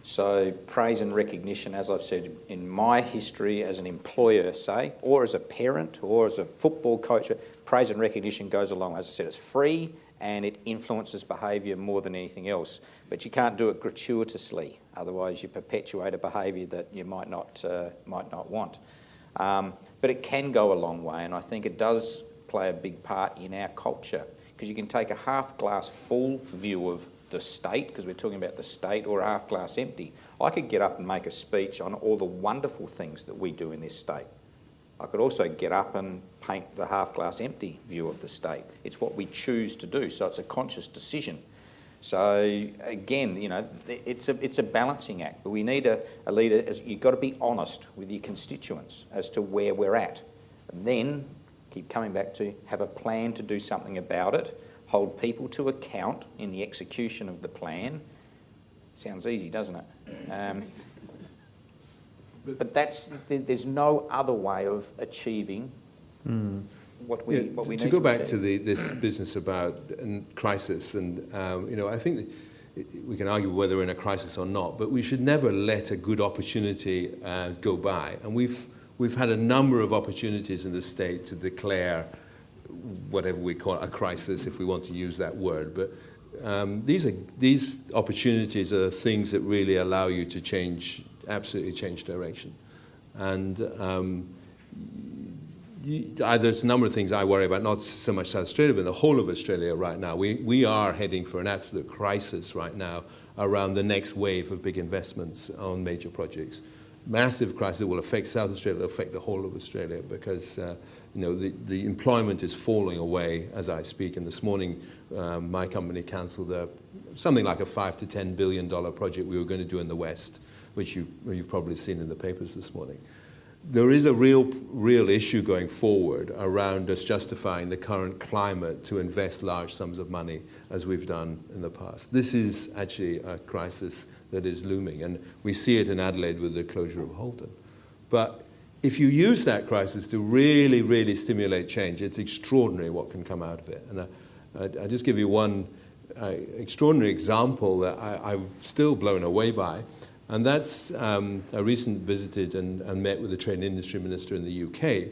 So praise and recognition, as I've said, in my history as an employer, say, or as a parent, or as a football coach, praise and recognition goes along. As I said, it's free and it influences behaviour more than anything else. But you can't do it gratuitously. Otherwise, you perpetuate a behaviour that you might not want. But it can go a long way, and I think it does play a big part in our culture, because you can take a half glass full view of the state, because we're talking about the state, or a half glass empty. I could get up and make a speech on all the wonderful things that we do in this state. I could also get up and paint the half glass empty view of the state. It's what we choose to do, so it's a conscious decision. So again, you know, it's a balancing act, but we need a leader. You've got to be honest with your constituents as to where we're at, and then keep coming back to have a plan to do something about it, hold people to account in the execution of the plan. Sounds easy, doesn't it? But there's no other way of achieving what we need to go back achieve. to this business about crisis, and I think that we can argue whether we're in a crisis or not, but we should never let a good opportunity go by. And we've had a number of opportunities in the state to declare whatever we call a crisis, if we want to use that word. But these opportunities are things that really allow you to absolutely change direction. And there's a number of things I worry about, not so much South Australia, but the whole of Australia right now. We are heading for an absolute crisis right now around the next wave of big investments on major projects. massive crisis that will affect South Australia, will affect the whole of Australia, because the employment is falling away as I speak. And this morning, my company cancelled something like a $5 to $10 billion project we were going to do in the West, which you've probably seen in the papers this morning. There is a real issue going forward around us justifying the current climate to invest large sums of money as we've done in the past. This is actually a crisis that is looming, and we see it in Adelaide with the closure of Holden. But if you use that crisis to really, really stimulate change, it's extraordinary what can come out of it. And I just give you one extraordinary example that I'm still blown away by. And that's, I recently visited and met with the trade and industry minister in the UK,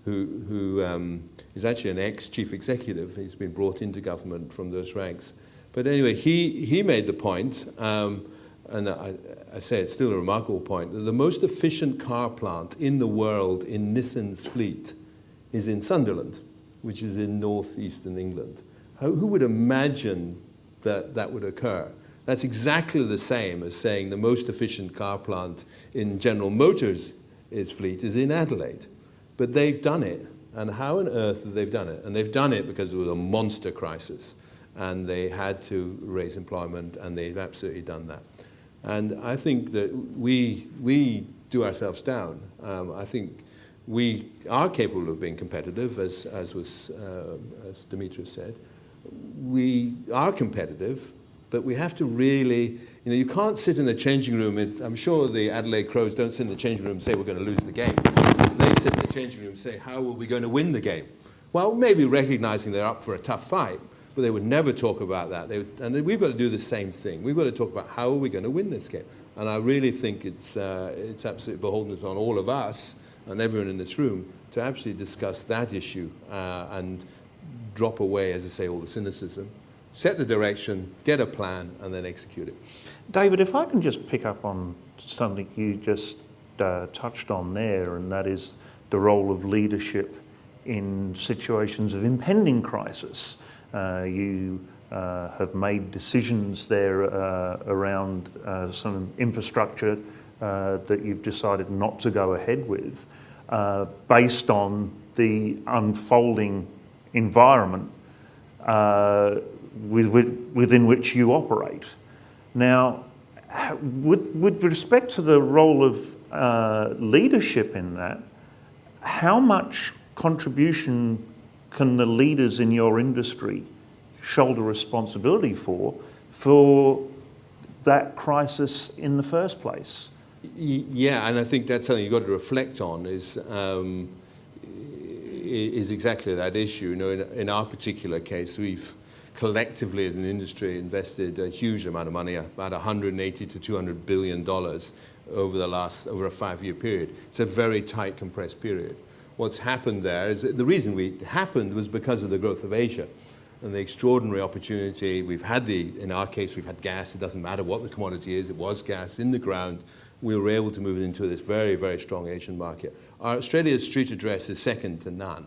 who is actually an ex-chief executive. He's been brought into government from those ranks. But anyway, he made the point, and I say it's still a remarkable point, that the most efficient car plant in the world in Nissan's fleet is in Sunderland, which is in northeastern England. Who would imagine that that would occur? That's exactly the same as saying the most efficient car plant in General Motors' fleet is in Adelaide. But they've done it. And how on earth have they done it? And they've done it because it was a monster crisis. And they had to raise employment, and they've absolutely done that. And I think that we do ourselves down. I think we are capable of being competitive, as Demetrius said. We are competitive, but we have to really, you can't sit in the changing room. I'm sure the Adelaide Crows don't sit in the changing room and say we're going to lose the game. They sit in the changing room and say, how are we going to win the game? Well, maybe recognizing they're up for a tough fight, but they would never talk about that. And we've got to do the same thing. We've got to talk about how are we going to win this game. And I really think it's absolutely beholden on all of us and everyone in this room to actually discuss that issue and drop away, as I say, all the cynicism. Set the direction, get a plan, and then execute it. David, if I can just pick up on something you just touched on there, and that is the role of leadership in situations of impending crisis. You have made decisions there around some infrastructure that you've decided not to go ahead with based on the unfolding environment within which you operate. Now, with respect to the role of leadership in that, how much contribution can the leaders in your industry shoulder responsibility for that crisis in the first place? Yeah, and I think that's something you've got to reflect on is exactly that issue. In our particular case, we've collectively as an industry invested a huge amount of money, about $180 to $200 billion over a 5-year period. It's a very tight, compressed period. What's happened there is the reason it happened was because of the growth of Asia and the extraordinary opportunity. In our case, we've had gas. It doesn't matter what the commodity is. It was gas in the ground. We were able to move into this very, very strong Asian market. Australia's street address is second to none.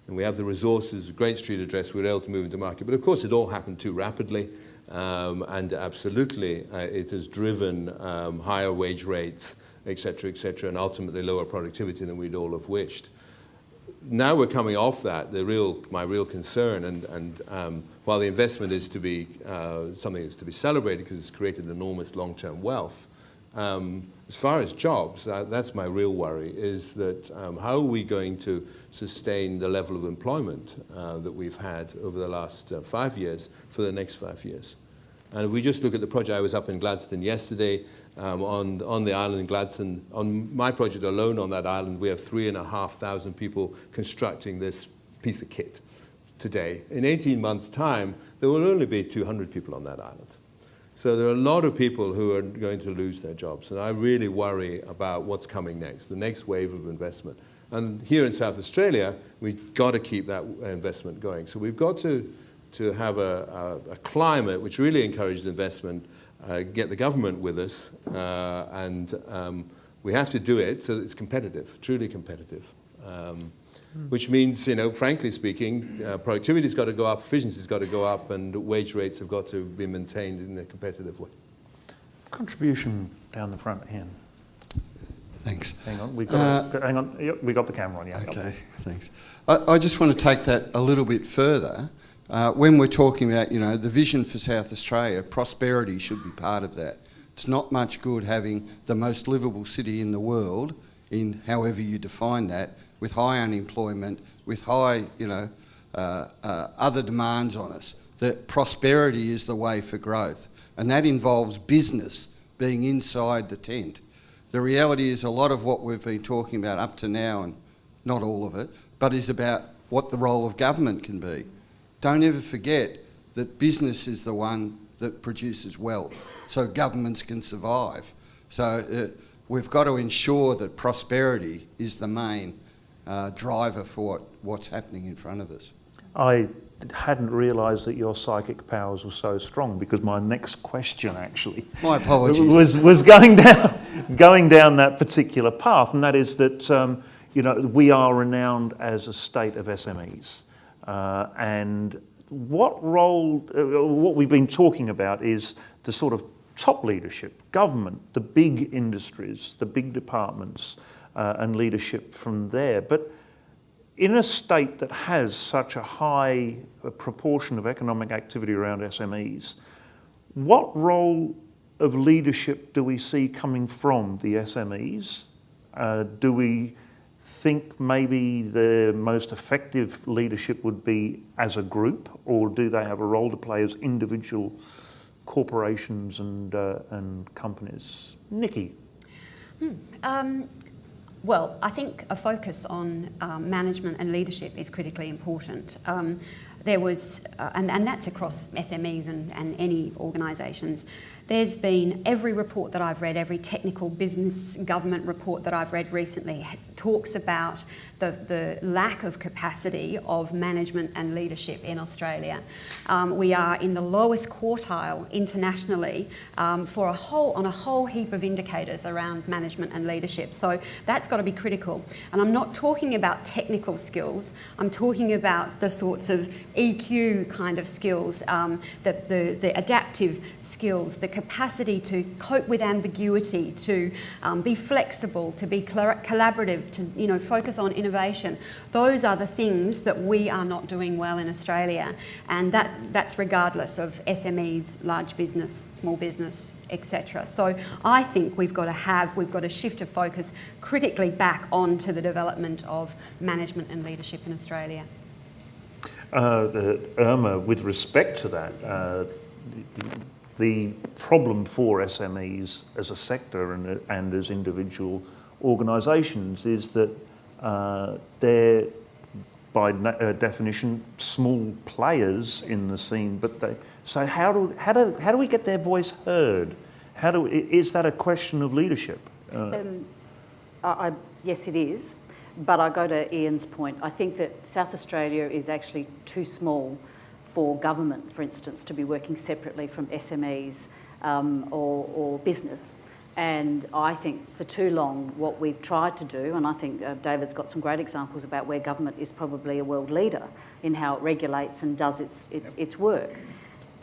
And we have the resources, great street address, we were able to move into market. But of course, it all happened too rapidly. And absolutely, it has driven higher wage rates, et cetera, and ultimately lower productivity than we'd all have wished. Now we're coming off that. My real concern, and while the investment is to be something that's to be celebrated because it's created enormous long-term wealth, as far as jobs, that's my real worry, is that how are we going to sustain the level of employment that we've had over the last 5 years for the next 5 years? And if we just look at the project, I was up in Gladstone yesterday, on the island in Gladstone. On my project alone on that island, we have 3,500 people constructing this piece of kit today. In 18 months' time, there will only be 200 people on that island. So there are a lot of people who are going to lose their jobs. And I really worry about what's coming next, the next wave of investment. And here in South Australia, we've got to keep that investment going. So we've got to have a climate which really encourages investment, get the government with us, and we have to do it so that it's competitive, truly competitive. Which means, frankly speaking, productivity's got to go up, efficiency's got to go up, and wage rates have got to be maintained in a competitive way. Contribution down the front here. Thanks. Hang on, we got Yep, we got the camera on. Yeah. Okay, thanks. I just want to take that a little bit further. When we're talking about, the vision for South Australia, prosperity should be part of that. It's not much good having the most livable city in the world, in however you define that, with high unemployment, with high, other demands on us. That prosperity is the way for growth, and that involves business being inside the tent. The reality is a lot of what we've been talking about up to now, and not all of it, but is about what the role of government can be. Don't ever forget that business is the one that produces wealth, so governments can survive. So we've got to ensure that prosperity is the main driver for what's happening in front of us. I hadn't realised that your psychic powers were so strong, because my next question actually My apologies. was going down that particular path, and that is that we are renowned as a state of SMEs, and what role? What we've been talking about is the sort of top leadership, government, the big industries, the big departments, and leadership from there, but in a state that has such a high proportion of economic activity around SMEs, what role of leadership do we see coming from the SMEs? Do we think maybe the most effective leadership would be as a group, or do they have a role to play as individual corporations and companies? Niki? Well, I think a focus on management and leadership is critically important. There was, and that's across SMEs and any organisations. There's been every report that I've read, every technical business government report that I've read recently talks about the lack of capacity of management and leadership in Australia. We are in the lowest quartile internationally on a whole heap of indicators around management and leadership. So that's got to be critical. And I'm not talking about technical skills. I'm talking about the sorts of EQ kind of skills, the adaptive skills, the capacity to cope with ambiguity, to be flexible, to be collaborative, to focus on innovation. Those are the things that we are not doing well in Australia, and that's regardless of SMEs, large business, small business, etc. So I think we've got to shift a focus critically back onto the development of management and leadership in Australia. Urma, with respect to that, the problem for SMEs as a sector and as individual organisations is that they're, by definition, small players in the scene. But so how do we get their voice heard? Is that a question of leadership? Yes, it is. But I go to Ian's point. I think that South Australia is actually too small for government, for instance, to be working separately from SMEs or business. And I think for too long what we've tried to do, and I think David's got some great examples about where government is probably a world leader in how it regulates and does its work.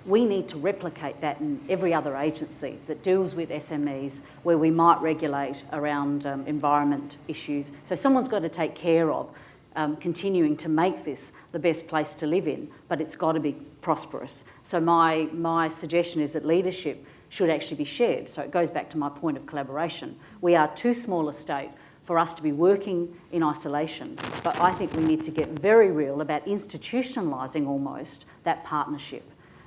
We need to replicate that in every other agency that deals with SMEs, where we might regulate around environment issues. So someone's got to take care of continuing to make this the best place to live in, but it's got to be prosperous. So my suggestion is that leadership should actually be shared. So it goes back to my point of collaboration. We are too small a state for us to be working in isolation, but I think we need to get very real about institutionalising almost that partnership,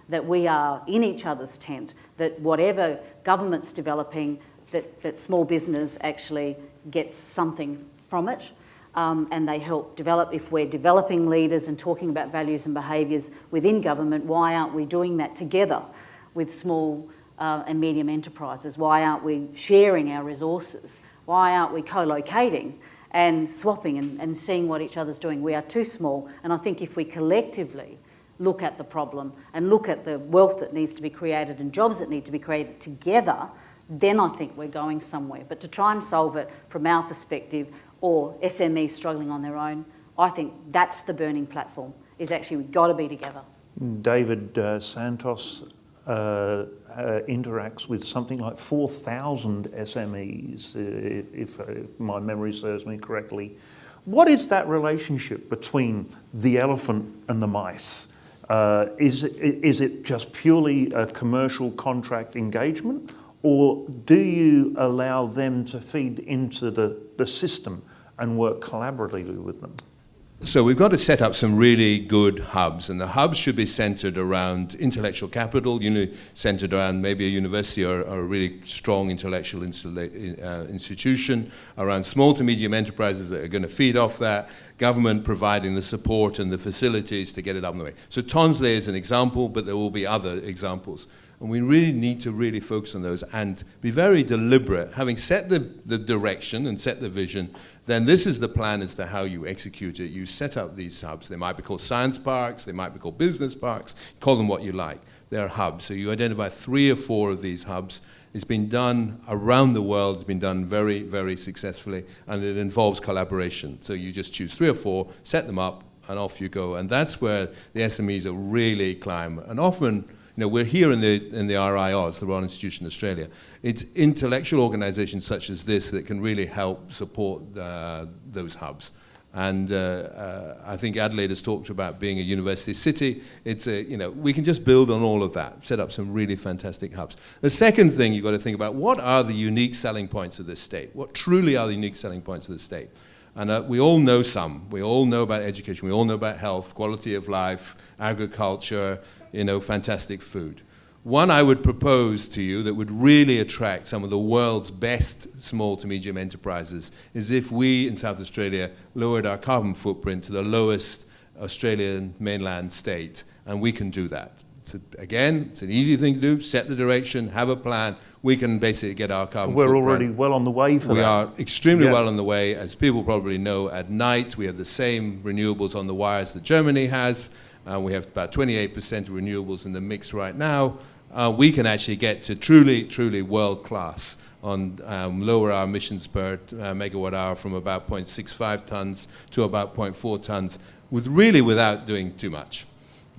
that we are in each other's tent, that whatever government's developing, that small business actually gets something from it, and they help develop. If we're developing leaders and talking about values and behaviours within government, why aren't we doing that together with small and medium enterprises? Why aren't we sharing our resources? Why aren't we co-locating and swapping and seeing what each other's doing? We are too small, and I think if we collectively look at the problem and look at the wealth that needs to be created and jobs that need to be created together, then I think we're going somewhere. But to try and solve it from our perspective, or SMEs struggling on their own, I think that's the burning platform, is actually we've got to be together. David, Santos, interacts with something like 4,000 SMEs, if my memory serves me correctly. What is that relationship between the elephant and the mice? Is it just purely a commercial contract engagement, or do you allow them to feed into the system and work collaboratively with them? So we've got to set up some really good hubs, and the hubs should be centred around intellectual capital, centred around maybe a university or a really strong intellectual institution, around small to medium enterprises that are going to feed off that, government providing the support and the facilities to get it up and the way. So Tonsley is an example, but there will be other examples. And we really need to really focus on those and be very deliberate. Having set the direction and set the vision, then this is the plan as to how you execute it. You set up these hubs. They might be called science parks, they might be called business parks, call them what you like. They're hubs. So you identify 3 or 4 of these hubs. It's been done around the world. It's been done very, very successfully, and it involves collaboration. So you just choose 3 or 4, set them up, and off you go. And that's where the SMEs will really climb. And often, we're here in the RiAus, the Royal Institution of Australia. It's intellectual organisations such as this that can really help support those hubs. And I think Adelaide has talked about being a university city. It's we can just build on all of that, set up some really fantastic hubs. The second thing you've got to think about, what are the unique selling points of this state? What truly are the unique selling points of the state? And we all know some. We all know about education. We all know about health, quality of life, agriculture, fantastic food. One I would propose to you that would really attract some of the world's best small to medium enterprises is if we in South Australia lowered our carbon footprint to the lowest Australian mainland state, and we can do that. It's an easy thing to do. Set the direction, have a plan. We can basically get our carbon footprint. We're already well on the way for that. We are extremely well on the way. As people probably know, at night we have the same renewables on the wires that Germany has. We have about 28% of renewables in the mix right now. We can actually get to truly, truly world class on lower our emissions per megawatt hour from about 0.65 tonnes to about 0.4 tonnes without doing too much.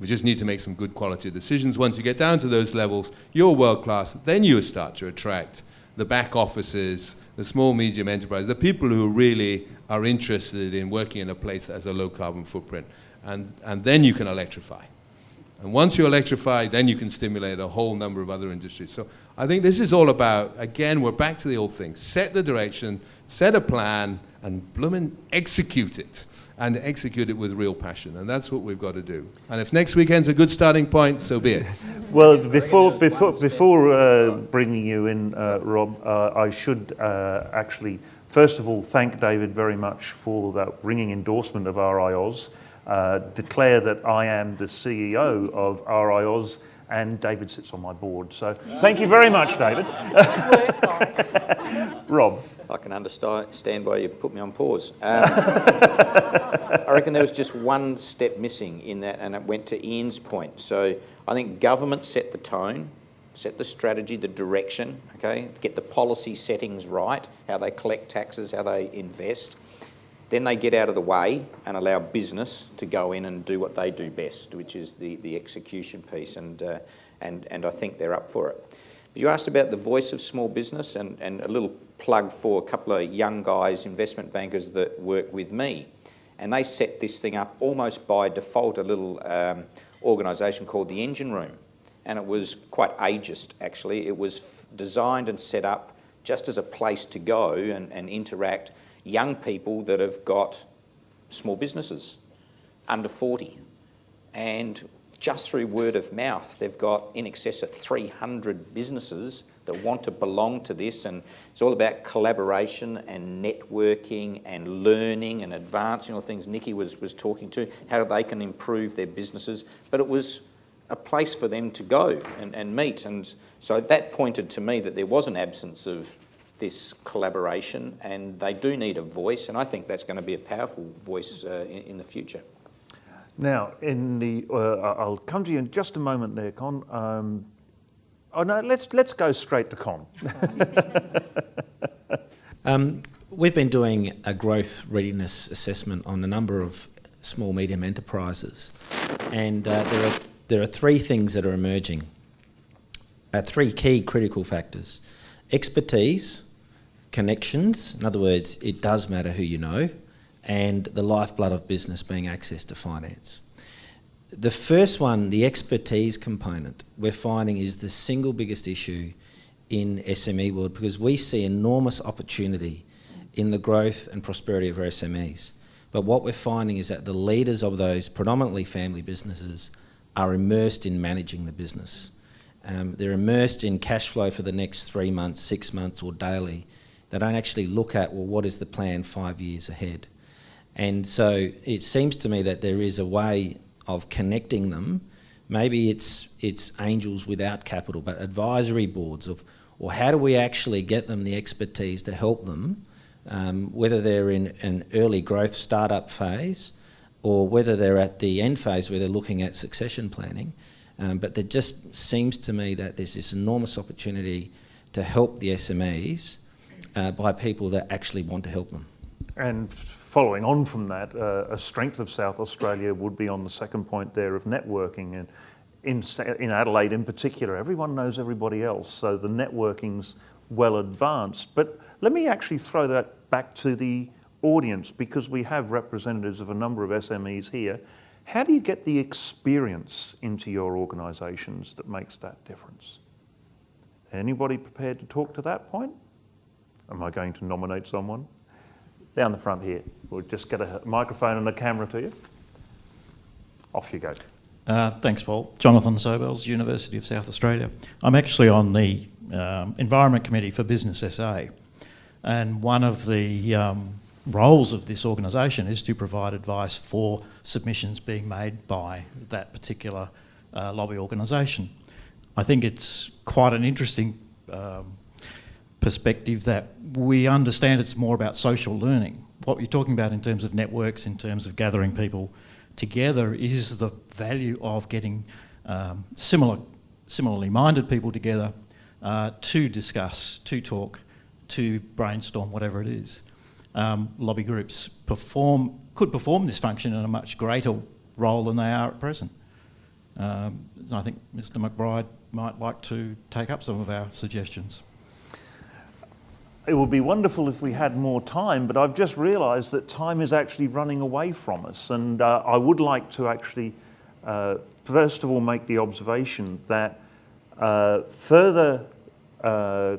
We just need to make some good quality decisions. Once you get down to those levels, you're world class. Then you start to attract the back offices, the small, medium enterprise, the people who really are interested in working in a place that has a low carbon footprint. And then you can electrify. And once you electrify, then you can stimulate a whole number of other industries. So I think this is all about, again, we're back to the old thing. Set the direction, set a plan, and bloomin' execute it. And execute it with real passion. And that's what we've got to do. And if next weekend's a good starting point, so be it. Well, before bringing you in, Rob, I should actually, first of all, thank David very much for that ringing endorsement of RiAus. Declare that I am the CEO of RiAus, and David sits on my board. So thank you very much, David. Rob. I can understand why you put me on pause. I reckon there was just one step missing in that, and it went to Ian's point. So I think government set the tone, set the strategy, the direction, okay, get the policy settings right, how they collect taxes, how they invest. Then they get out of the way and allow business to go in and do what they do best, which is the execution piece, and I think they're up for it. But you asked about the voice of small business, and a little plug for a couple of young guys, investment bankers that work with me. And they set this thing up almost by default, a little organisation called the Engine Room. And it was quite ageist, actually. It was designed and set up just as a place to go and interact young people that have got small businesses, under 40. And just through word of mouth, they've got in excess of 300 businesses that want to belong to this, and it's all about collaboration and networking and learning and advancing all the things Niki was talking to, how they can improve their businesses. But it was a place for them to go and meet, and so that pointed to me that there was an absence of this collaboration, and they do need a voice, and I think that's going to be a powerful voice in the future. Now, I'll come to you in just a moment there, Con. Let's go straight to Con. We've been doing a growth readiness assessment on a number of small medium enterprises, and there are 3 things that are emerging. three key critical factors: expertise, connections, in other words, it does matter who you know, and the lifeblood of business being access to finance. The first one, the expertise component, we're finding is the single biggest issue in SME world, because we see enormous opportunity in the growth and prosperity of our SMEs. But what we're finding is that the leaders of those predominantly family businesses are immersed in managing the business. They're immersed in cash flow for the next 3 months, 6 months or daily. They don't actually look at, well, what is the plan 5 years ahead? And so it seems to me that there is a way of connecting them. Maybe it's angels without capital, but advisory boards of, or how do we actually get them the expertise to help them, whether they're in an early growth startup phase or whether they're at the end phase where they're looking at succession planning. But there just seems to me that there's this enormous opportunity to help the SMEs by people that actually want to help them. And following on from that, a strength of South Australia would be on the second point there of networking. And in Adelaide in particular, everyone knows everybody else, so the networking's well advanced. But let me actually throw that back to the audience, because we have representatives of a number of SMEs here. How do you get the experience into your organisations that makes that difference? Anybody prepared to talk to that point? Am I going to nominate someone? Down the front here. We'll just get a microphone and a camera to you. Off you go. Thanks, Paul. Jonathan Sobels, University of South Australia. I'm actually on the Environment Committee for Business SA, and one of the roles of this organisation is to provide advice for submissions being made by that particular lobby organisation. I think it's quite an interesting perspective that we understand it's more about social learning. What you're talking about in terms of networks, in terms of gathering people together, is the value of getting similarly minded people together to discuss, to talk, to brainstorm, whatever it is. Lobby groups could perform this function in a much greater role than they are at present. I think Mr McBride might like to take up some of our suggestions. It would be wonderful if we had more time, but I've just realised that time is actually running away from us, and I would like to actually, first of all, make the observation that further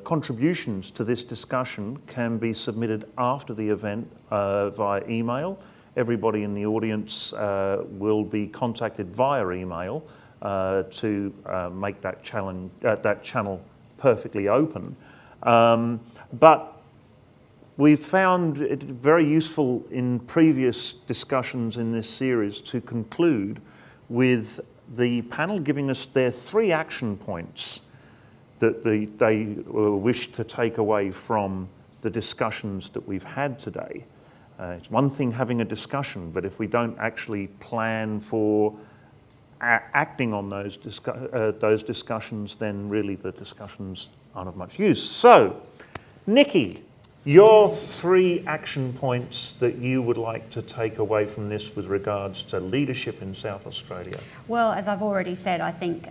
contributions to this discussion can be submitted after the event via email. Everybody in the audience will be contacted via email to make that channel perfectly open. But we've found it very useful in previous discussions in this series to conclude with the panel giving us their 3 action points that they wish to take away from the discussions that we've had today. It's one thing having a discussion, but if we don't actually plan for acting on those discussions, then really the discussions aren't of much use. So, Niki, your 3 action points that you would like to take away from this with regards to leadership in South Australia. Well, as I've already said, I think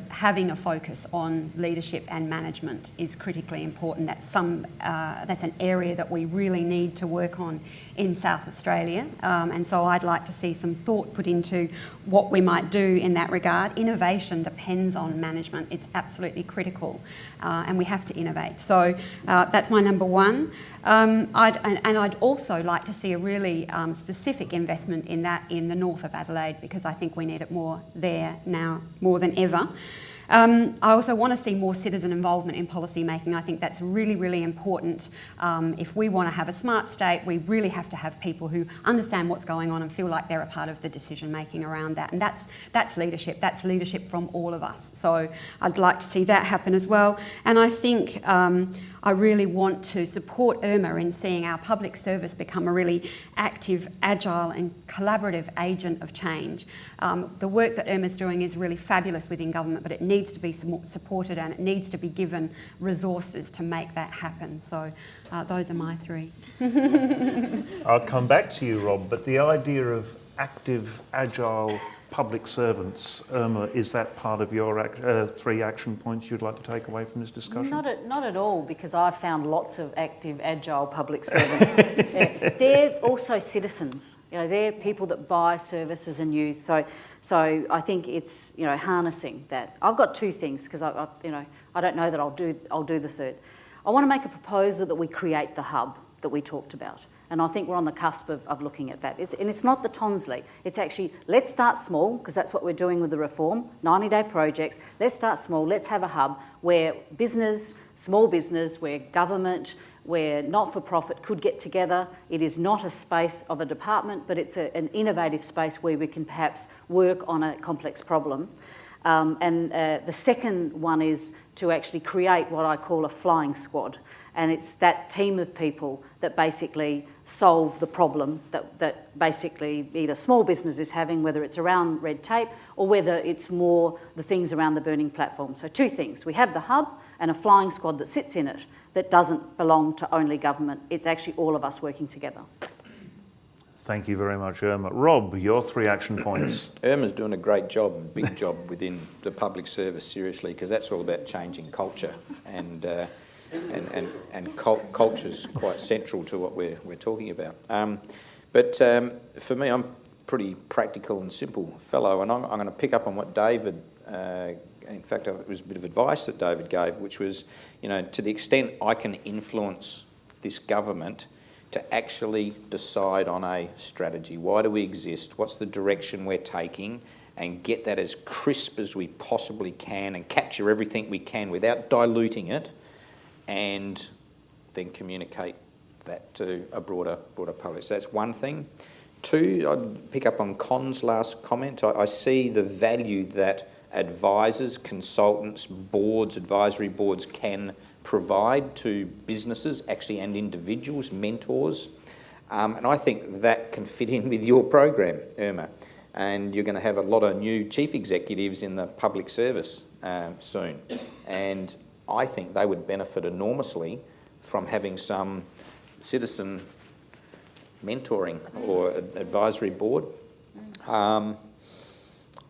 having a focus on leadership and management is critically important. That's an area that we really need to work on in South Australia, and so I'd like to see some thought put into what we might do in that regard. Innovation depends on management. It's absolutely critical, and we have to innovate. So that's my number 1. I'd also like to see a really specific investment in that in the north of Adelaide, because I think we need it more there now more than ever. I also want to see more citizen involvement in policy making. I think that's really, really important. If we want to have a smart state, we really have to have people who understand what's going on and feel like they're a part of the decision making around that. And that's leadership. That's leadership from all of us. So I'd like to see that happen as well. And I think I really want to support Urma in seeing our public service become a really active, agile and collaborative agent of change. The work that Urma's doing is really fabulous within government, but it needs to be supported and it needs to be given resources to make that happen. So those are my 3. I'll come back to you, Rob, but the idea of active, agile public servants. Urma, is that part of your 3 action points you'd like to take away from this discussion? Not at all, because I've found lots of active, agile public servants. They're also citizens. They're people that buy services and use. So I think it's harnessing that. I've got 2 things, because I don't know that I'll do the third. I want to make a proposal that we create the hub that we talked about. And I think we're on the cusp of looking at that. It's not the Tonsley. It's actually, let's start small, because that's what we're doing with the reform, 90-day projects. Let's start small. Let's have a hub where business, small business, where government, where not-for-profit could get together. It is not a space of a department, but it's an innovative space where we can perhaps work on a complex problem. The second one is to actually create what I call a flying squad. And it's that team of people that basically solve the problem that basically either small business is having, whether it's around red tape or whether it's more the things around the burning platform. So 2 things. We have the hub and a flying squad that sits in it that doesn't belong to only government. It's actually all of us working together. Thank you very much, Urma. Rob, your 3 action points. Irma's doing a great job, big job within the public service, seriously, because that's all about changing culture, and culture's quite central to what we're talking about. But for me, I'm pretty practical and simple fellow, and I'm going to pick up on what David, in fact, it was a bit of advice that David gave, which was, to the extent I can influence this government to actually decide on a strategy. Why do we exist? What's the direction we're taking? And get that as crisp as we possibly can and capture everything we can without diluting it, and then communicate that to a broader public. So that's one thing. 2, I'd pick up on Con's last comment. I see the value that advisors, consultants, boards, advisory boards can provide to businesses actually and individuals, mentors. And I think that can fit in with your program, Urma. And you're going to have a lot of new chief executives in the public service soon. And I think they would benefit enormously from having some citizen mentoring or advisory board.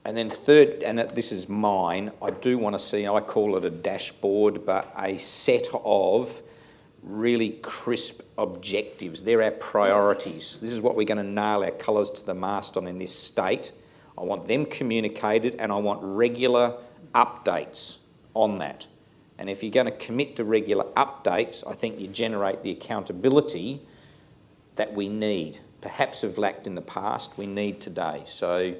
And then 3rd, and this is mine, I do want to see, I call it a dashboard, but a set of really crisp objectives. They're our priorities. This is what we're going to nail our colours to the mast on in this state. I want them communicated, and I want regular updates on that. And if you're going to commit to regular updates, I think you generate the accountability that we need. Perhaps have lacked in the past, we need today. So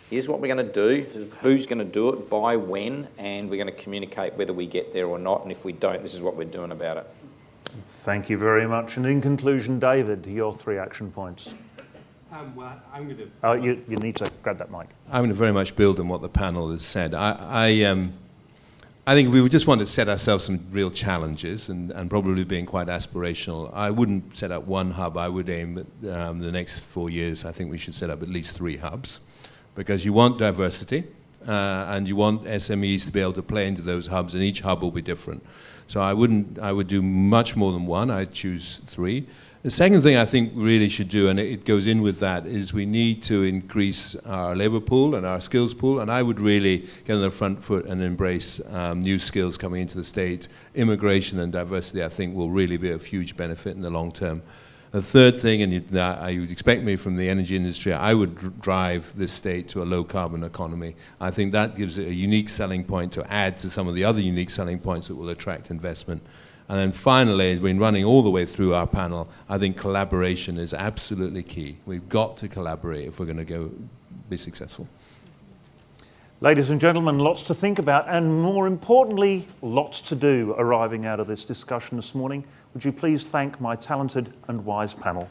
here's what we're going to do, who's going to do it, by when, and we're going to communicate whether we get there or not, and if we don't, this is what we're doing about it. Thank you very much. And in conclusion, David, your 3 action points. Well, I'm going to... Oh, you need to grab that mic. I'm going to very much build on what the panel has said. I think we just want to set ourselves some real challenges and probably being quite aspirational. I wouldn't set up 1 hub. I would aim at the next 4 years. I think we should set up at least 3 hubs, because you want diversity and you want SMEs to be able to play into those hubs, and each hub will be different. So I would do much more than 1. I'd choose 3. The second thing I think we really should do, and it goes in with that, is we need to increase our labour pool and our skills pool, and I would really get on the front foot and embrace new skills coming into the state. Immigration and diversity, I think, will really be of huge benefit in the long term. The third thing, and you would expect me from the energy industry, I would drive this state to a low-carbon economy. I think that gives it a unique selling point to add to some of the other unique selling points that will attract investment. And then finally, when running all the way through our panel, I think collaboration is absolutely key. We've got to collaborate if we're going to be successful. Ladies and gentlemen, lots to think about, and more importantly, lots to do arriving out of this discussion this morning. Would you please thank my talented and wise panel?